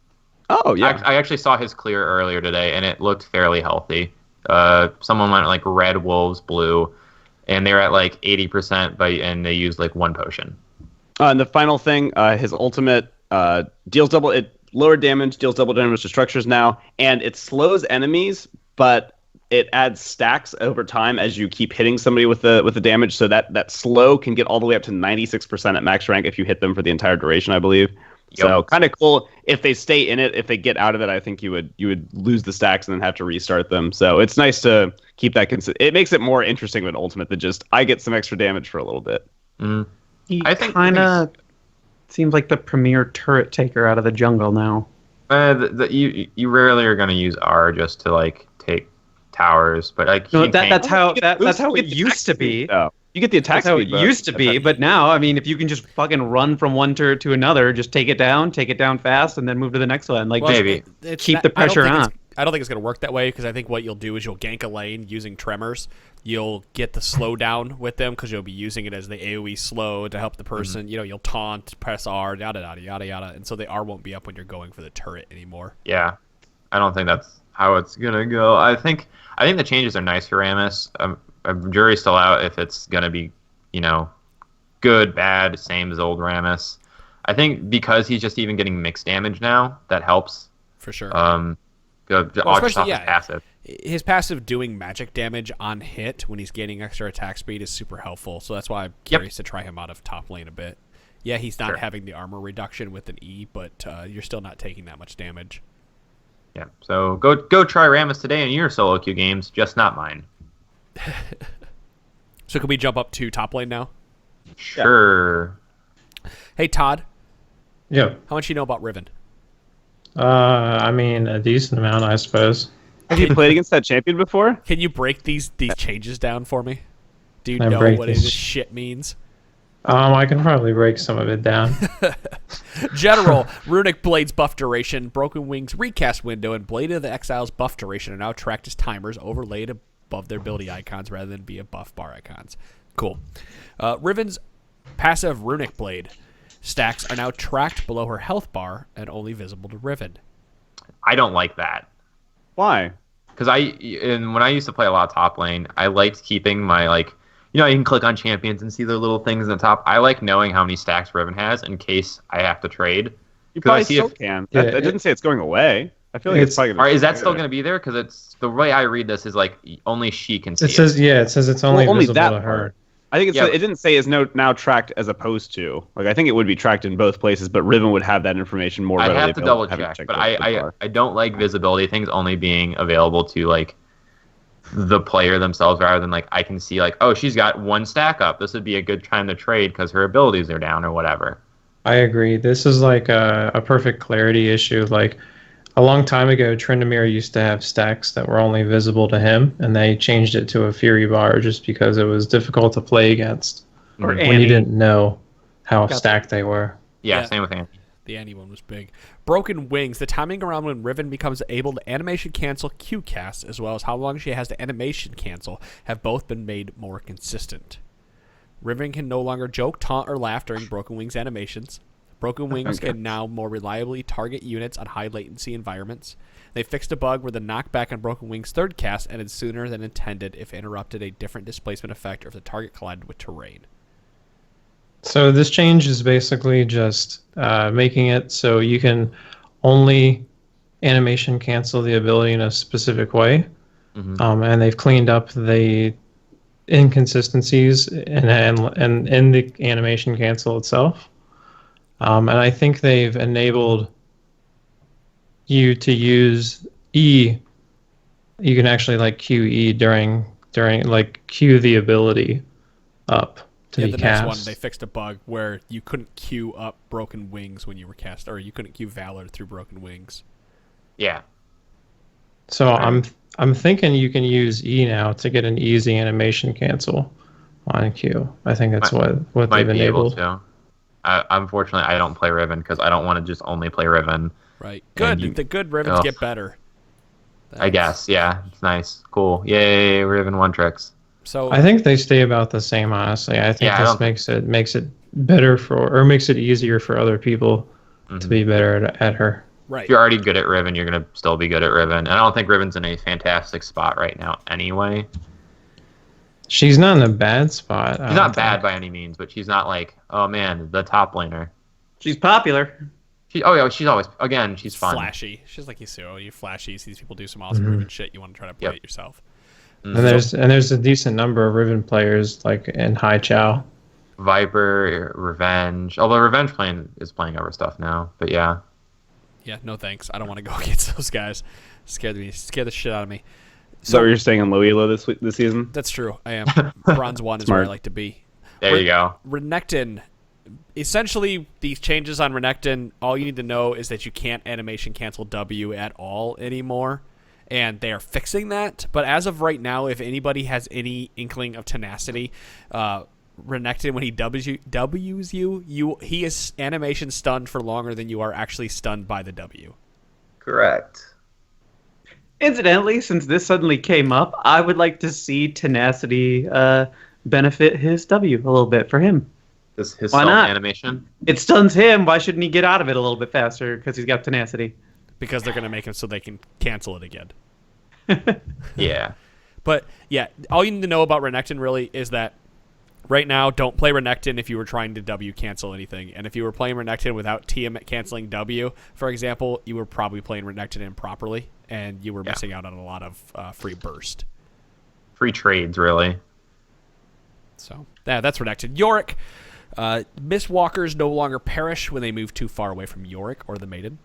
Oh, yeah. I actually saw his clear earlier today, and it looked fairly healthy. Someone went like red, wolves, blue, and they're at like 80%, and they used like one potion. And the final thing, his ultimate deals lower damage, deals double damage to structures now, and it slows enemies, but it adds stacks over time as you keep hitting somebody with the damage, so that slow can get all the way up to 96% at max rank if you hit them for the entire duration, I believe. Yep. So kind of cool if they stay in it. If they get out of it, I think you would lose the stacks and then have to restart them. So it's nice to keep that it makes it more interesting of an ultimate than just I get some extra damage for a little bit. He kind of seems like the premier turret taker out of the jungle now. You rarely are going to use R just to like take towers, but like that's how it used to be. You get the attack speed. That's how it used to be, but now, I mean, if you can just fucking run from one turret to another, just take it down fast, and then move to the next one. Like, maybe keep the pressure on. I don't think it's going to work that way, because I think what you'll do is you'll gank a lane using tremors. You'll get the slowdown with them because you'll be using it as the AoE slow to help the person. You know, you'll taunt, press R, yada yada yada yada, and so the R won't be up when you're going for the turret anymore. Yeah, I don't think that's how it's gonna go. I think the changes are nice for Rammus. Jury's still out if it's gonna be, good, bad, same as old Rammus. I think because he's just even getting mixed damage now, that helps for sure. Especially passive. His passive doing magic damage on hit when he's gaining extra attack speed is super helpful. So that's why I'm curious to try him out of top lane a bit. Yeah, he's not having the armor reduction with an E, but you're still not taking that much damage. Yeah, so go try Rammus today in your solo queue games, just not mine. So can we jump up to top lane now? Sure. Yeah. Hey, Todd. Yeah. How much you know about Riven? I mean, a decent amount, I suppose. Have you played against that champion before? Can you break these changes down for me? Do you know what this shit means? I can probably break some of it down. General, Runic Blade's buff duration, Broken Wings recast window, and Blade of the Exile's buff duration are now tracked as timers overlaid above their ability icons rather than via buff bar icons. Cool. Riven's passive Runic Blade stacks are now tracked below her health bar and only visible to Riven. I don't like that. Why? Because when I used to play a lot of top lane, I liked keeping my, like, you know, you can click on champions and see their little things in the top. I like knowing how many stacks Riven has in case I have to trade. You probably still can. Yeah, I didn't say it's going away. I feel like it's probably. All right, is that still going to be there? Because it's the way I read this is like only she can see it. It says it's only visible that to her. I think it didn't say is now tracked as opposed to. Like, I think it would be tracked in both places, but Riven would have that information more readily. I'd have to double check, but I don't like visibility things only being available to like the player themselves rather than like I can see like, oh, she's got one stack up. This would be a good time to trade because her abilities are down or whatever. I agree. This is like a perfect clarity issue. Like a long time ago, Trinity used to have stacks that were only visible to him, and they changed it to a Fury bar just because it was difficult to play against Or when you didn't know how stacked they were. Yeah, same with Annie. The Annie one was big. Broken Wings. The timing around when Riven becomes able to animation cancel Q casts, as well as how long she has to animation cancel, have both been made more consistent. Riven can no longer joke, taunt, or laugh during Broken Wings animations. Broken Wings can now more reliably target units on high latency environments. They fixed a bug where the knockback on Broken Wings' third cast ended sooner than intended if it interrupted a different displacement effect or if the target collided with terrain. So this change is basically just making it so you can only animation cancel the ability in a specific way. And they've cleaned up the inconsistencies in the animation cancel itself. And I think they've enabled you to use E. You can actually like QE during like queue the ability up to be the cast. next one, they fixed a bug where you couldn't queue up Broken Wings when you were cast, or you couldn't queue Valor through Broken Wings. Yeah. So I'm thinking you can use E now to get an easy animation cancel on Q. I think that's what they've enabled. Unfortunately, I don't play Riven because I don't want to just only play Riven. Right. Good. The good Rivens get better. I guess. Yeah. It's nice. Cool. Yay, Riven one tricks. So I think they stay about the same, honestly. I think this makes it better makes it easier for other people to be better at her. Right. If you're already good at Riven, you're going to still be good at Riven. And I don't think Riven's in a fantastic spot right now anyway. She's not in a bad spot. She's not bad by any means, but she's not like, oh man, the top laner. She's popular. She's always, again, she's fun. Flashy. She's like Yasuo. You're flashy. You see these people do some awesome Riven shit. You want to try to play it yourself. And there's a decent number of Riven players like in High Chow. Viper, Revenge. Although Revenge is playing over stuff now, but yeah. Yeah, no thanks. I don't want to go against those guys. Scare the shit out of me. So you're staying in low elo this season? That's true. I am. Bronze 1 is where I like to be. There you go. Renekton. Essentially, these changes on Renekton, all you need to know is that you can't animation cancel W at all anymore. And they are fixing that. But as of right now, if anybody has any inkling of tenacity, Renekton, when he W's you, he is animation stunned for longer than you are actually stunned by the W. Correct. Incidentally, since this suddenly came up, I would like to see tenacity benefit his W a little bit for him. His Why not? animation? It stuns him. Why shouldn't he get out of it a little bit faster? Because he's got tenacity. Because they're going to make him so they can cancel it again. Yeah. But, yeah, all you need to know about Renekton really is that right now, don't play Renekton if you were trying to W cancel anything. And if you were playing Renekton without TM canceling W, for example, you were probably playing Renekton improperly, and you were missing out on a lot of free burst. Free trades, really. So, that's Renekton. Yorick. Mistwalkers no longer perish when they move too far away from Yorick or the Maiden.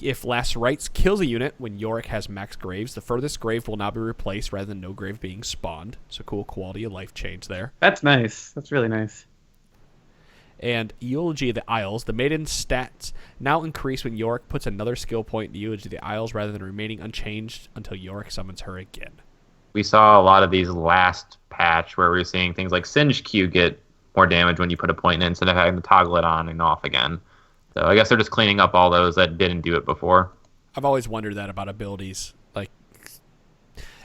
If Last Rites kills a unit when Yorick has max graves, the furthest grave will now be replaced rather than no grave being spawned. So cool quality of life change there. That's nice. That's really nice. And Eulogy of the Isles. The Maiden stats now increase when Yorick puts another skill point in the Eulogy of the Isles rather than remaining unchanged until Yorick summons her again. We saw a lot of these last patch where we were seeing things like Singe Q get more damage when you put a point in instead of having to toggle it on and off again. So I guess they're just cleaning up all those that didn't do it before. I've always wondered that about abilities. Like,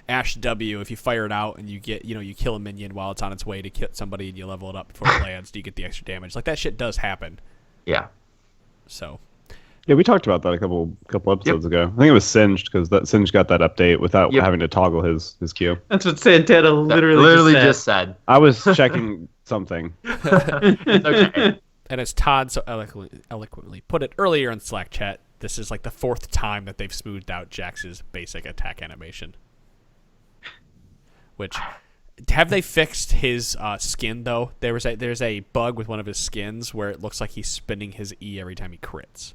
Ash W, if you fire it out and you get, you kill a minion while it's on its way to kill somebody and you level it up before it lands, do you get the extra damage? Like, that shit does happen. Yeah. So. Yeah, we talked about that a couple episodes ago. I think it was Singed, because that Singed got that update without having to toggle his Q. That's what Santana literally just said. I was checking something. It's okay. And as Todd so eloquently put it earlier in Slack chat, this is like the 4th time that they've smoothed out Jax's basic attack animation. Which, have they fixed his skin though? There's a bug with one of his skins where it looks like he's spinning his E every time he crits.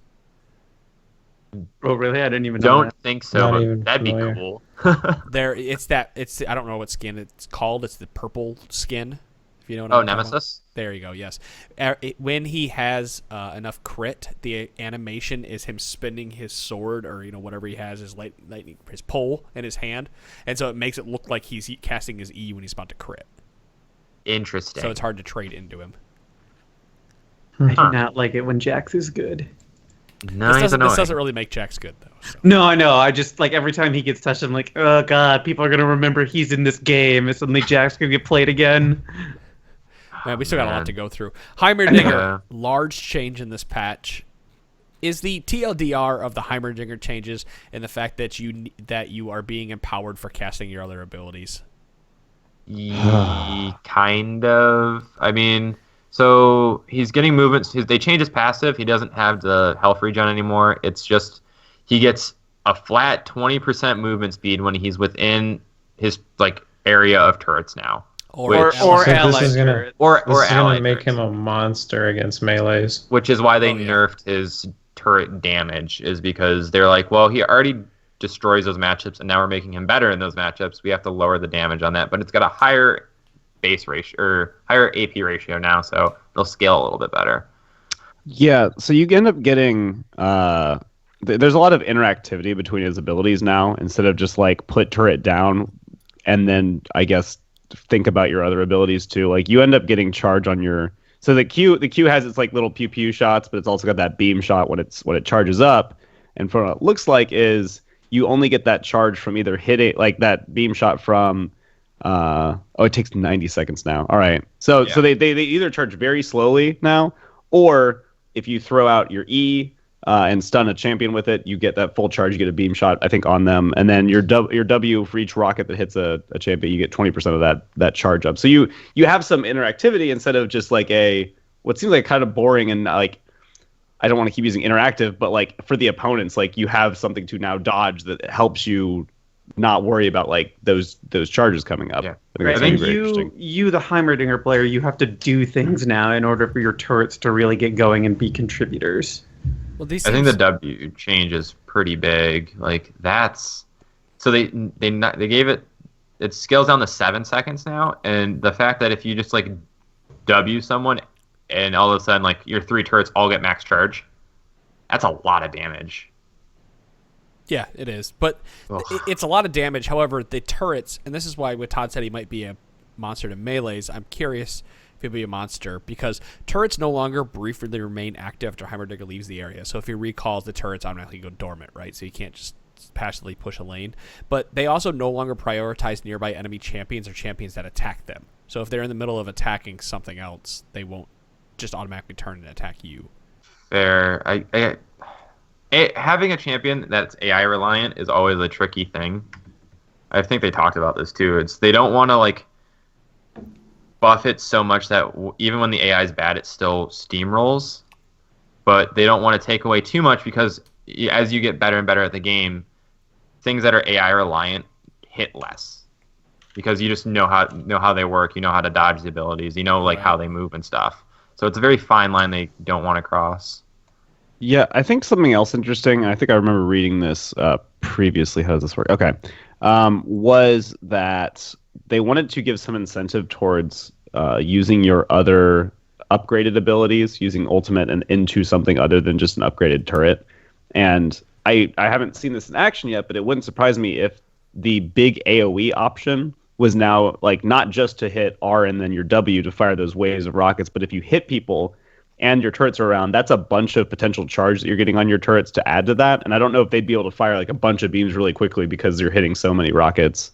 Oh really? I didn't even know that. Think so. But that'd be cool. It's I don't know what skin it's called. It's the purple skin. If you know what I'm talking Nemesis? About. There you go. Yes. When he has enough crit, the animation is him spinning his sword or whatever he has, his lightning, his pole in his hand, and so it makes it look like he's casting his E when he's about to crit. Interesting. So it's hard to trade into him. I do not like it when Jax is good. No, this doesn't really make Jax good though. So. No, I know. I just like every time he gets touched, I'm like, oh god, people are gonna remember he's in this game, and suddenly Jax gonna get played again. Man, we still got a lot to go through. Heimerdinger, large change in this patch. Is the TLDR of the Heimerdinger changes in the fact that you are being empowered for casting your other abilities? Kind of. I mean, so he's getting movements. They changed his passive. He doesn't have the health regen anymore. It's just he gets a flat 20% movement speed when he's within his area of turrets now. Or this is gonna make turrets. him a monster against melees. Which is why they nerfed his turret damage, is because they're like, well, he already destroys those matchups, and now we're making him better in those matchups. We have to lower the damage on that, but it's got a higher base ratio or higher AP ratio now, so it'll scale a little bit better. Yeah, so you end up getting there's a lot of interactivity between his abilities now, instead of just put turret down and then I guess think about your other abilities too. Like, you end up getting charge on your, so the Q has its little pew pew shots, but it's also got that beam shot when it charges up, and from what it looks like is you only get that charge from either hitting that beam shot from it takes 90 seconds now. All right. So they either charge very slowly now, or if you throw out your E and stun a champion with it, you get that full charge. You get a beam shot, I think, on them, and then your W for each rocket that hits a champion, you get 20% of that charge up. So you have some interactivity instead of just what seems like kind of boring and I don't want to keep using interactive, but for the opponents, you have something to now dodge that helps you not worry about those charges coming up. Yeah. Right. And you, the Heimerdinger player, you have to do things now in order for your turrets to really get going and be contributors. Well, I think the W change is pretty big. That's so they gave it scales down to 7 seconds now, and the fact that if you just W someone and all of a sudden your 3 turrets all get max charge, that's a lot of damage. Yeah, it is. But it's a lot of damage. However, the turrets, and this is why what Todd said he might be a monster to melees, I'm curious if he'll be a monster, because turrets no longer briefly remain active after Heimerdinger leaves the area. So if he recalls, the turrets automatically go dormant, right? So you can't just passively push a lane. But they also no longer prioritize nearby enemy champions or champions that attack them. So if they're in the middle of attacking something else, they won't just automatically turn and attack you. Fair. Having a champion that's AI reliant is always a tricky thing. I think they talked about this too. They don't want to buff it so much that even when the AI is bad, it still steamrolls. But they don't want to take away too much, because as you get better and better at the game, things that are AI reliant hit less, because you just know how they work. You know how to dodge the abilities. You know how they move and stuff. So it's a very fine line they don't want to cross. Yeah, I think something else interesting, I think I remember reading this previously, how does this work? Okay, was that they wanted to give some incentive towards using your other upgraded abilities, using ultimate and into something other than just an upgraded turret. And I haven't seen this in action yet, but it wouldn't surprise me if the big AoE option was now not just to hit R and then your W to fire those waves of rockets, but if you hit people and your turrets are around, that's a bunch of potential charge that you're getting on your turrets to add to that. And I don't know if they'd be able to fire a bunch of beams really quickly because you're hitting so many rockets.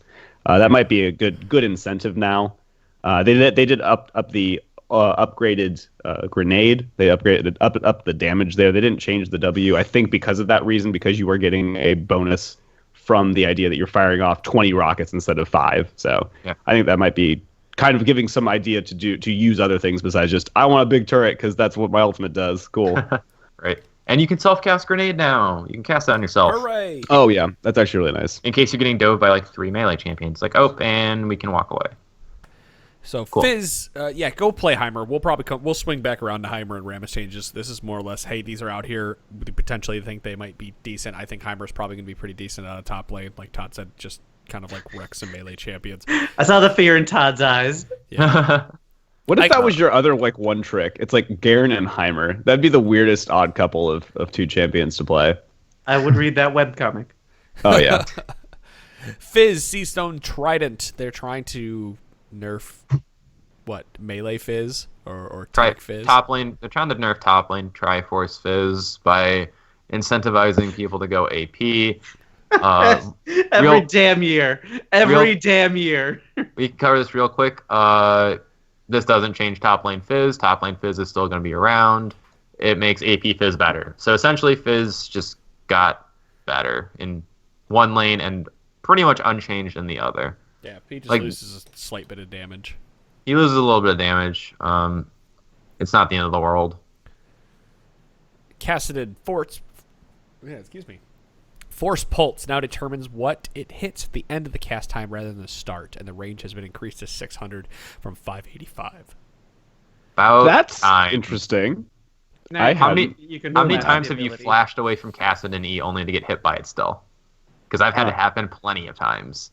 That might be a good incentive now. They did up the upgraded grenade. They upgraded up the damage there. They didn't change the W. I think because of that reason, because you were getting a bonus from the idea that you're firing off 20 rockets instead of 5. So Yeah. I think that might be kind of giving some idea to use other things besides just I want a big turret because that's what my ultimate does. Cool. Right. And you can self-cast grenade now. You can cast it on yourself. Hooray! Oh yeah, that's actually really nice. In case you're getting dove by like 3 melee champions. Like, oh, and we can walk away. So Cool. Fizz, go play Heimer. We'll probably we'll swing back around to Heimer and Rammus changes. This is more or less, hey, these are out here. We potentially think they might be decent. I think Heimer's probably going to be pretty decent out of top lane. Like Todd said, just kind of like wreck some melee champions. I saw the fear in Todd's eyes. Yeah. What if I- that was your other like one trick? It's like Garen and Heimer. That'd be the weirdest odd couple of 2 champions to play. I would read that webcomic. Oh yeah. Fizz, Seastone, Trident. They're trying to nerf what, melee Fizz or tank Fizz? Top lane. They're trying to nerf top lane Triforce Fizz by incentivizing people to go AP. Every damn year. Damn year. We can cover this real quick. This doesn't change top lane Fizz. Top lane Fizz is still going to be around. It makes AP Fizz better. So essentially, Fizz just got better in one lane and pretty much unchanged in the other. Yeah, he just like- loses a slight bit of damage. He loses a little bit of damage. It's not the end of the world. Cassadin Force Pulse now determines what it hits at the end of the cast time rather than the start, and the range has been increased to 600 from 585. That's time. interesting. Now, How many you can How roll many that times have you ability. flashed away from Cassadin E only to get hit by it still? Because I've had it happen plenty of times.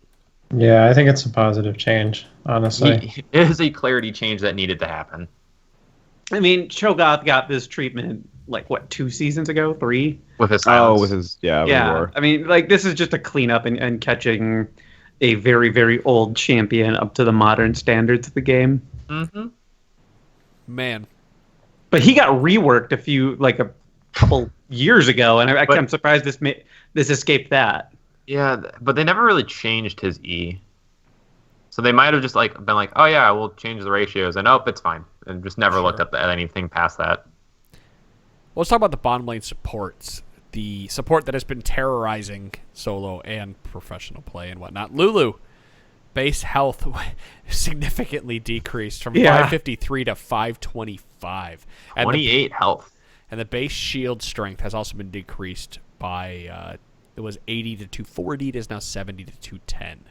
Yeah, I think it's a positive change, honestly. It is a clarity change that needed to happen. I mean, Cho'Gath got this treatment like what, 2 seasons ago, 3? With his silence. With his Yeah. rework. I mean, like this is just a cleanup and catching a very, very old champion up to the modern standards of the game. Mm-hmm. Man, But he got reworked a couple years ago, and I'm surprised this escaped that. Yeah, but they never really changed his E. So they might have just been like, oh yeah, we'll change the ratios, and nope, it's fine, and just never looked at anything past that. well, let's talk about the bottom lane supports. The support that has been terrorizing solo and professional play and whatnot. Lulu, base health significantly decreased from 553 to 525. And 28 health. And the base shield strength has also been decreased by, it was 80 to 240. It is now 70 to 210.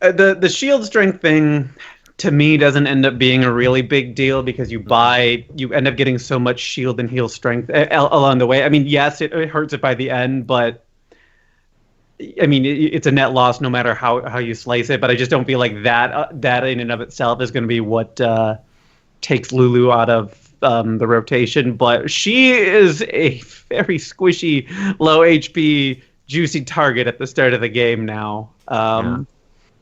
The shield strength thing, to me, doesn't end up being a really big deal because you end up getting so much shield and heal strength along the way. I mean, yes, it hurts it by the end, but I mean, it's a net loss no matter how you slice it. But I just don't feel like that in and of itself is going to be what takes Lulu out of the rotation. But she is a very squishy, low HP, juicy target at the start of the game now.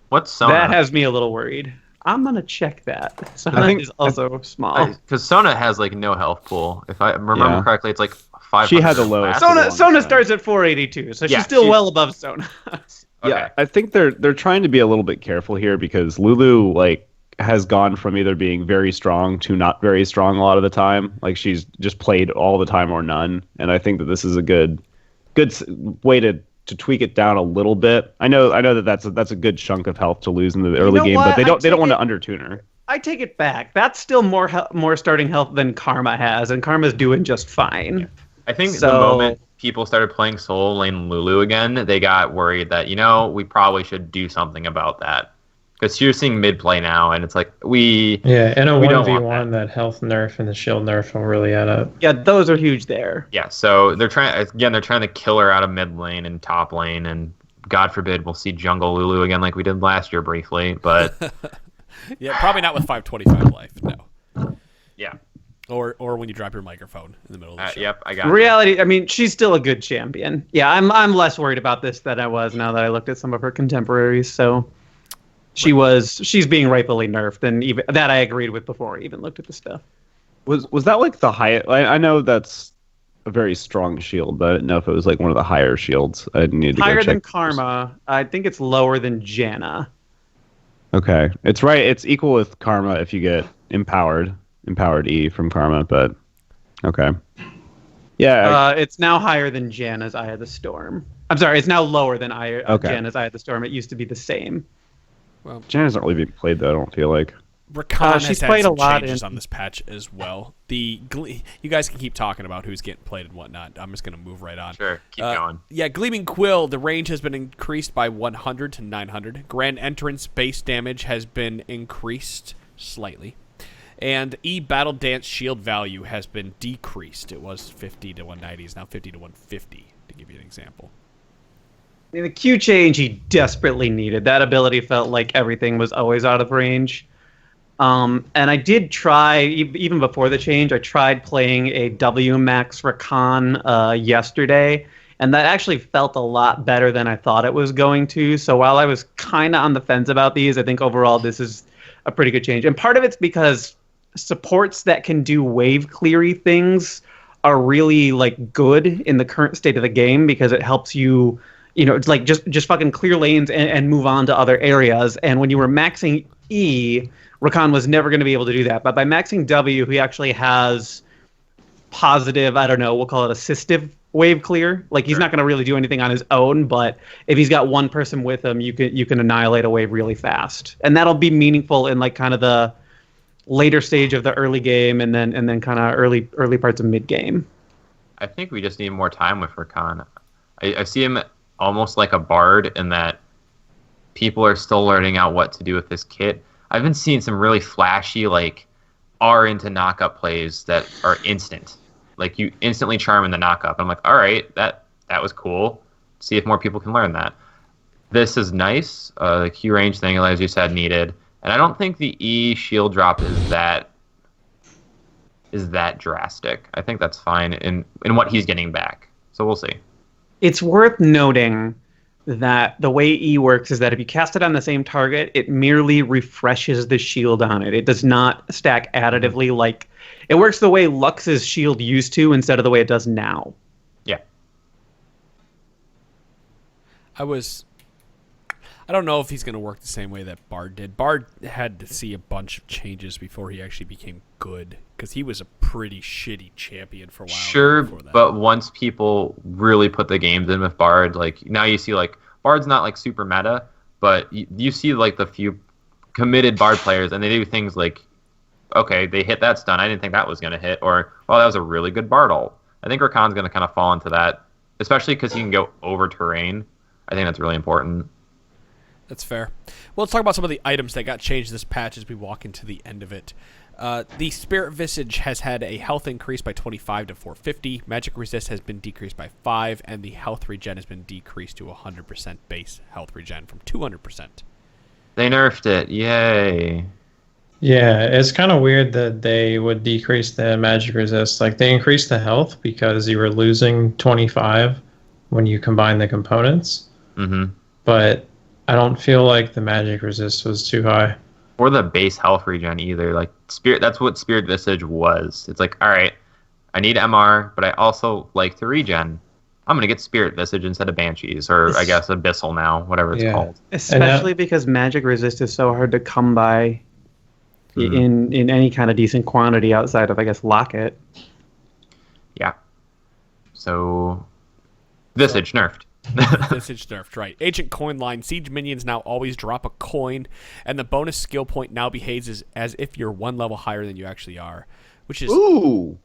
What's Sona? That has me a little worried. I'm gonna check that. Sona is also small. Because Sona has no health pool. If I remember correctly, it's 500. She had the lowest. Sona starts at 482, so she's still well above Sona. Okay. Yeah, I think they're trying to be a little bit careful here because Lulu has gone from either being very strong to not very strong a lot of the time. Like she's just played all the time or none, and I think that this is a good way to tweak it down a little bit. I know that's a good chunk of health to lose in the early game, but they don't want to undertune her. I take it back. That's still more starting health than Karma has, and Karma's doing just fine. I think the moment people started playing solo lane Lulu again, they got worried that we probably should do something about that. Because you're seeing mid play now, and it's in a 1v1 that health nerf and the shield nerf will really add up. Yeah, those are huge there. Yeah, so they're trying to kill her out of mid lane and top lane, and God forbid we'll see jungle Lulu again like we did last year briefly, but Yeah, probably not with 525 life, no. yeah. Or when you drop your microphone in the middle of the show. Yep, I got Reality, I mean, she's still a good champion. Yeah, I'm less worried about this than I was now that I looked at some of her contemporaries, so she's being rightfully nerfed, and even that I agreed with before I even looked at the stuff. Was that the highest? I know that's a very strong shield, but I didn't know if it was like one of the higher shields. I needed to go Higher check. than Karma. I think it's lower than Janna. Okay, it's right. It's equal with Karma if you get empowered E from Karma, but okay. Yeah, It's now higher than Janna's Eye of the Storm. I'm sorry, it's now lower than Okay. Janna's Eye of the Storm. It used to be the same. Jan hasn't really been played though. I don't feel like. Rakan she's has had played a some lot changes in- on this patch as well. You guys can keep talking about who's getting played and whatnot. I'm just going to move right on. Sure, keep going. Yeah, Gleaming Quill, the range has been increased by 100 to 900. Grand Entrance base damage has been increased slightly. And E Battle Dance shield value has been decreased. It was 50 to 190, it's now 50 to 150, to give you an example. I mean, the Q change he desperately needed. That ability felt like everything was always out of range. And I did try, even before the change, I tried playing a W Max Rakan yesterday, and that actually felt a lot better than I thought it was going to. So while I was kind of on the fence about these, I think overall this is a pretty good change. And part of it's because supports that can do wave cleary things are really like good in the current state of the game, because it helps you, it's like just fucking clear lanes and move on to other areas. And when you were maxing E, Rakan was never going to be able to do that. But by maxing W, he actually has positive, I don't know, we'll call it assistive wave clear. Like, he's not going to really do anything on his own, but if he's got one person with him, you can annihilate a wave really fast. And that'll be meaningful in like kind of the later stage of the early game, and then kind of early parts of mid game. I think we just need more time with Rakan. I see him almost like a bard in that people are still learning out what to do with this kit. I've been seeing some really flashy, like, R into knockup plays that are instant. Like, you instantly charm in the knockup. I'm like, all right, that was cool. See if more people can learn that. This is nice. The Q range thing, as you said, needed. And I don't think the E shield drop is that drastic. I think that's fine in what he's getting back. So we'll see. It's worth noting that the way E works is that if you cast it on the same target, it merely refreshes the shield on it. It does not stack additively. Like, it works the way Lux's shield used to instead of the way it does now. Yeah. I don't know if he's going to work the same way that Bard did. Bard had to see a bunch of changes before he actually became good, because he was a pretty shitty champion for a while. Sure, before that. but once people really put the games in with Bard, like, now you see, like, Bard's not, like, super meta, but you see, like, the few committed Bard players, and they do things like, okay, they hit that stun, I didn't think that was going to hit, or, oh, that was a really good Bard ult. I think Rakan's going to kind of fall into that, especially because he can go over terrain. I think that's really important. That's fair. Well, let's talk about some of the items that got changed this patch as we walk into the end of it. The Spirit Visage has had a health increase by 25 to 450. Magic Resist has been decreased by 5, and the health regen has been decreased to 100% base health regen from 200%. They nerfed it. Yay. Yeah, it's kind of weird that they would decrease the magic resist. Like, they increased the health because you were losing 25 when you combine the components. Mm-hmm. But I don't feel like the magic resist was too high. Or the base health regen either. Like, that's what Spirit Visage was. It's like, all right, I need MR, but I also like to regen. I'm going to get Spirit Visage instead of Banshees, or I guess Abyssal now, whatever it's called. Especially because magic resist is so hard to come by in any kind of decent quantity outside of, I guess, Locket. Yeah. So, Visage nerfed. Visage nerfed, right. Ancient Coin Line. Siege minions now always drop a coin, and the bonus skill point now behaves as if you're one level higher than you actually are, which is... Ooh!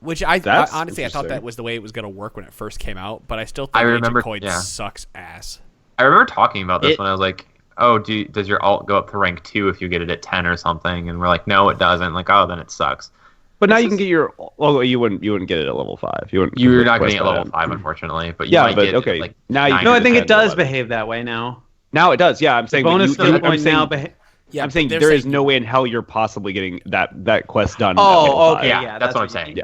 Which I honestly, I thought interesting. that was the way it was going to work when it first came out, but I still think remember- Ancient Coin yeah. sucks ass. I remember talking about this when I was like, oh, does your alt go up to rank 2 if you get it at 10 or something? And we're like, no, it doesn't. Like, oh, then it sucks. But now you can get your. Well, you wouldn't get it at level 5. You're not getting it at level 5, unfortunately. But you might get okay. It, like, now you 9 No, I or think 10 it does to 11. behave that way now. Now it does. Yeah, I'm saying Bonus skill point saying, now Yeah, I'm saying they're there is no way in hell you're possibly getting that quest done. at Oh, level okay, 5. Yeah, that's what I'm saying. Yeah.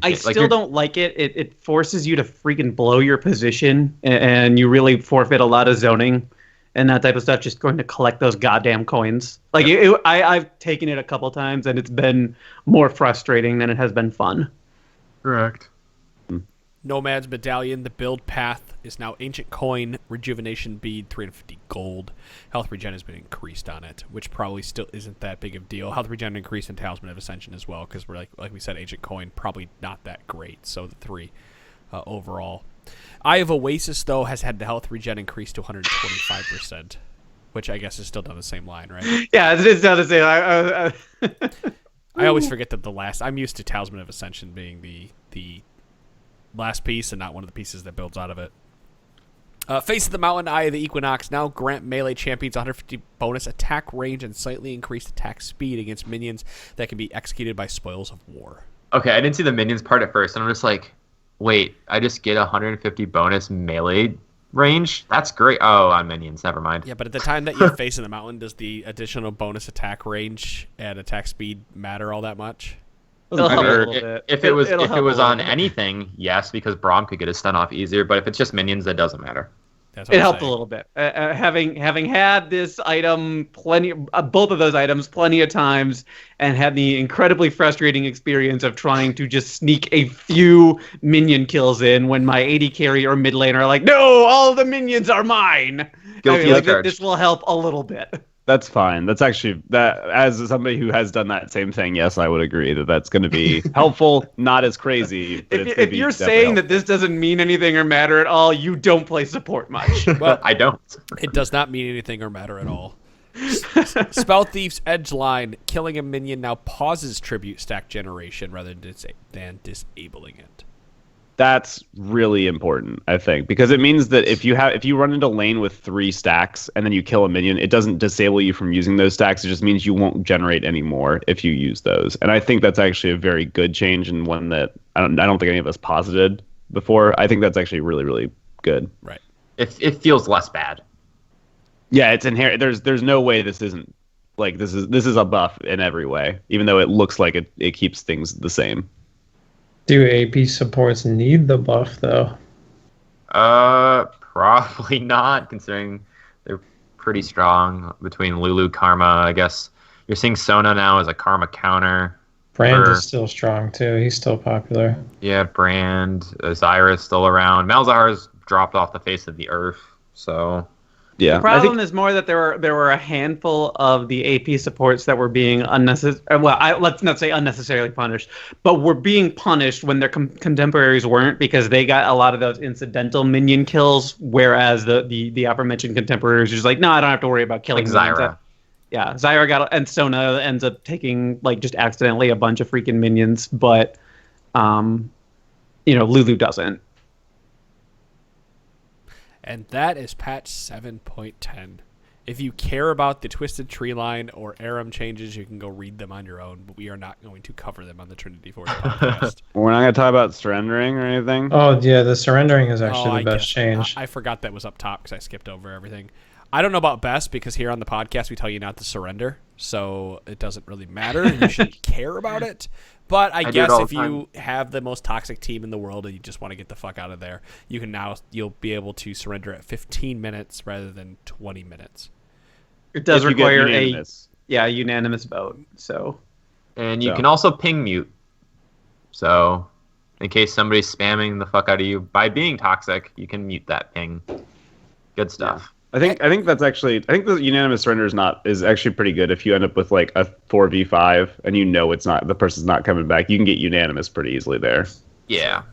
I Like, still you're- don't like it. It forces you to freaking blow your position, and you really forfeit a lot of zoning and that type of stuff, just going to collect those goddamn coins. Like, I've taken it a couple times, and it's been more frustrating than it has been fun. Correct. Nomad's Medallion, the build path is now Ancient Coin, Rejuvenation Bead, 350 gold. Health regen has been increased on it, which probably still isn't that big of a deal. Health regen increased in Talisman of Ascension as well, because we're like we said, Ancient Coin probably not that great. So the 3 overall. Eye of Oasis though has had the health regen increased to 125%, which I guess is still down the same line, right? Yeah, it's down the same line. I always forget that I'm used to Talisman of Ascension being the last piece and not one of the pieces that builds out of it. Face of the Mountain, Eye of the Equinox now grant melee champions 150 bonus attack range and slightly increased attack speed against minions that can be executed by spoils of war. Okay, I didn't see the minions part at first, and I'm just like, wait, I just get 150 bonus melee range? That's great. Oh, on minions, never mind. Yeah, but at the time that you face in the mountain, does the additional bonus attack range and attack speed matter all that much? It'll help a Or little bit. if it was It'll help a on little bit. anything, yes, because Braum could get his stun off easier. But if it's just minions, that doesn't matter. That's what It I'm helped a saying. little bit. Having had this item both of those items plenty of times, and had the incredibly frustrating experience of trying to just sneak a few minion kills in when my AD carry or mid lane are like, "No, all the minions are mine." Guilty as charged. This will help a little bit. That's fine. That's actually that. As somebody who has done that same thing, yes, I would agree that that's going to be helpful. Not as crazy. But If you're saying that this doesn't mean anything or matter at all, you don't play support much. Well, I don't. it does not mean anything or matter at all. Spell Thief's Edge Line. Killing a minion now pauses tribute stack generation rather than disabling it. That's really important, I think, because it means that if you run into lane with 3 stacks and then you kill a minion, it doesn't disable you from using those stacks. It just means you won't generate any more if you use those. And I think that's actually a very good change, and one that I don't think any of us posited before. I think that's actually really, really good. Right. It feels less bad. Yeah, it's inherent. There's no way this isn't like this is a buff in every way, even though it looks like it keeps things the same. Do AP supports need the buff though? Probably not, considering they're pretty strong between Lulu, Karma. I guess you're seeing Sona now as a Karma counter. Brand is still strong too. He's still popular. Yeah, Brand, Zyra's still around. Malzahar's dropped off the face of the earth, so Yeah, The problem is more that there were a handful of the AP supports that were being unnecessary. Well, let's not say unnecessarily punished, but were being punished when their contemporaries weren't, because they got a lot of those incidental minion kills, whereas the aforementioned contemporaries are just like, no, I don't have to worry about killing like minions. Zyra. Yeah, Zyra and Sona ends up taking like just accidentally a bunch of freaking minions, but Lulu doesn't. And that is patch 7.10. If you care about the Twisted Tree Line or Aram changes, you can go read them on your own, but we are not going to cover them on the Trinity Force podcast. We're not going to talk about surrendering or anything. Oh yeah, the surrendering is actually the best change. I forgot that was up top because I skipped over everything. I don't know about best because here on the podcast we tell you not to surrender, so it doesn't really matter. You shouldn't care about it. But I guess if you have the most toxic team in the world and you just want to get the fuck out of there, you'll be able to surrender at 15 minutes rather than 20 minutes. It does If you get require unanimous. a unanimous vote. So, And you can also ping mute. So, in case somebody's spamming the fuck out of you by being toxic, you can mute that ping. Good stuff. I think that's actually the unanimous surrender is actually pretty good. If you end up with like a 4v5 and the person's not coming back, you can get unanimous pretty easily there. Yeah.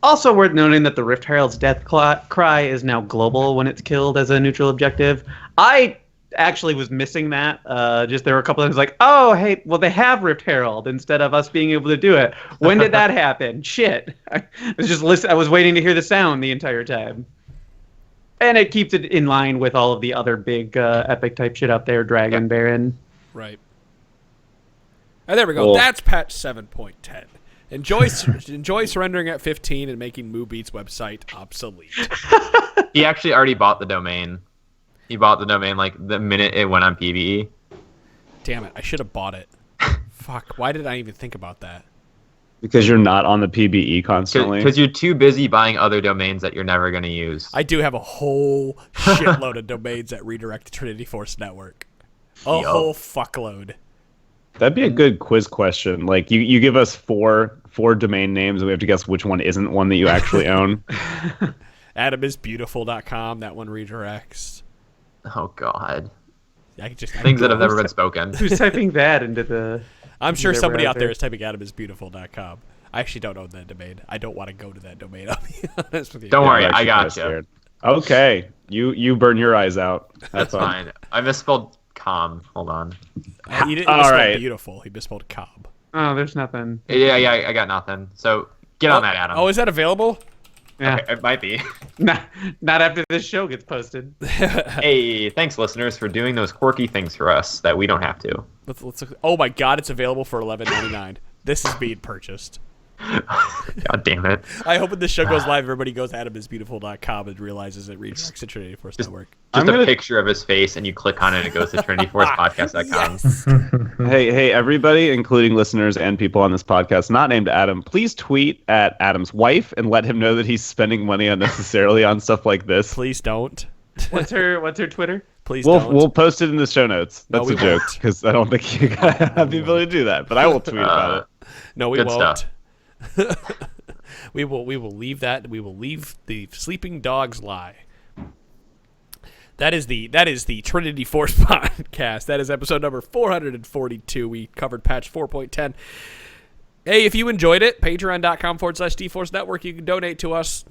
also worth noting that the Rift Herald's death cry is now global when it's killed as a neutral objective. I actually was missing that. Just there were a couple of times like, oh, hey, well, they have Rift Herald instead of us being able to do it. When did that happen? Shit. I was waiting to hear the sound the entire time. And it keeps it in line with all of the other big epic type shit out there, Dragon, Baron. Right. And there we go. Cool. That's patch 7.10. Enjoy surrendering at 15 and making MooBeat's website obsolete. He actually already bought the domain. He bought the domain like the minute it went on PvE. Damn it. I should have bought it. Fuck. Why did I even think about that? Because you're not on the PBE constantly. Because you're too busy buying other domains that you're never going to use. I do have a whole shitload of domains that redirect to Trinity Force Network. A whole fuckload. That'd be a good quiz question. Like you give us four domain names and we have to guess which one isn't one that you actually own. AdamIsBeautiful.com. That one redirects. Oh God. Things that have never been spoken. Who's typing that into the? I'm sure somebody out there browser? is typing AdamIsBeautiful.com. I actually don't own that domain. I don't want to go to that domain. I'll be honest with you. Don't worry, I'm I actually got kinda you. scared. Okay, you burn your eyes out. That's fine. I misspelled com. Hold on. He didn't All misspell right. beautiful. He misspelled cob. Oh, there's nothing. Yeah, I got nothing. So get on that, Adam. Oh, is that available? Yeah, Okay, it might be. not after this show gets posted. Hey, thanks, listeners, for doing those quirky things for us that we don't have to. Let's look. Oh my God, it's available for $11.99. This is being purchased. God damn it. I hope when this show goes live, everybody goes to AdamIsBeautiful.com and realizes it redirects to Trinity Force Network. Just a picture of his face, and you click on it, and it goes to TrinityForcePodcast.com. Yes. Hey, everybody, including listeners and people on this podcast not named Adam, please tweet at Adam's wife and let him know that he's spending money unnecessarily on stuff like this. Please don't. What's her Twitter? Please don't. We'll post it in the show notes. No, That's we a joke, won't. because I don't think you guys have the ability to do that, but I will tweet about it. No, we Good won't. stuff. We will leave that. We will leave the sleeping dogs lie. That is the Trinity Force podcast. That is episode number 442. We covered patch 4.10. Hey, if you enjoyed it, patreon.com/DForce Network. You can donate to us.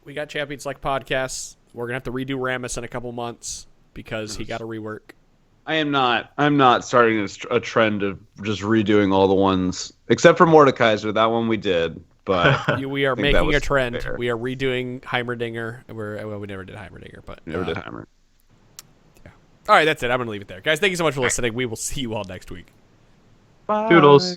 We got Champion Select podcasts. We're gonna have to redo Rammus in a couple months because he got a rework. I'm not starting a trend of just redoing all the ones except for Mordekaiser. That one we did, but We are I think that making a was trend. fair. We are redoing Heimerdinger. We never did Heimerdinger, but Never did Heimer. all right, that's it. I'm gonna leave it there, guys. Thank you so much for listening. We will see you all next week. Bye. Toodles.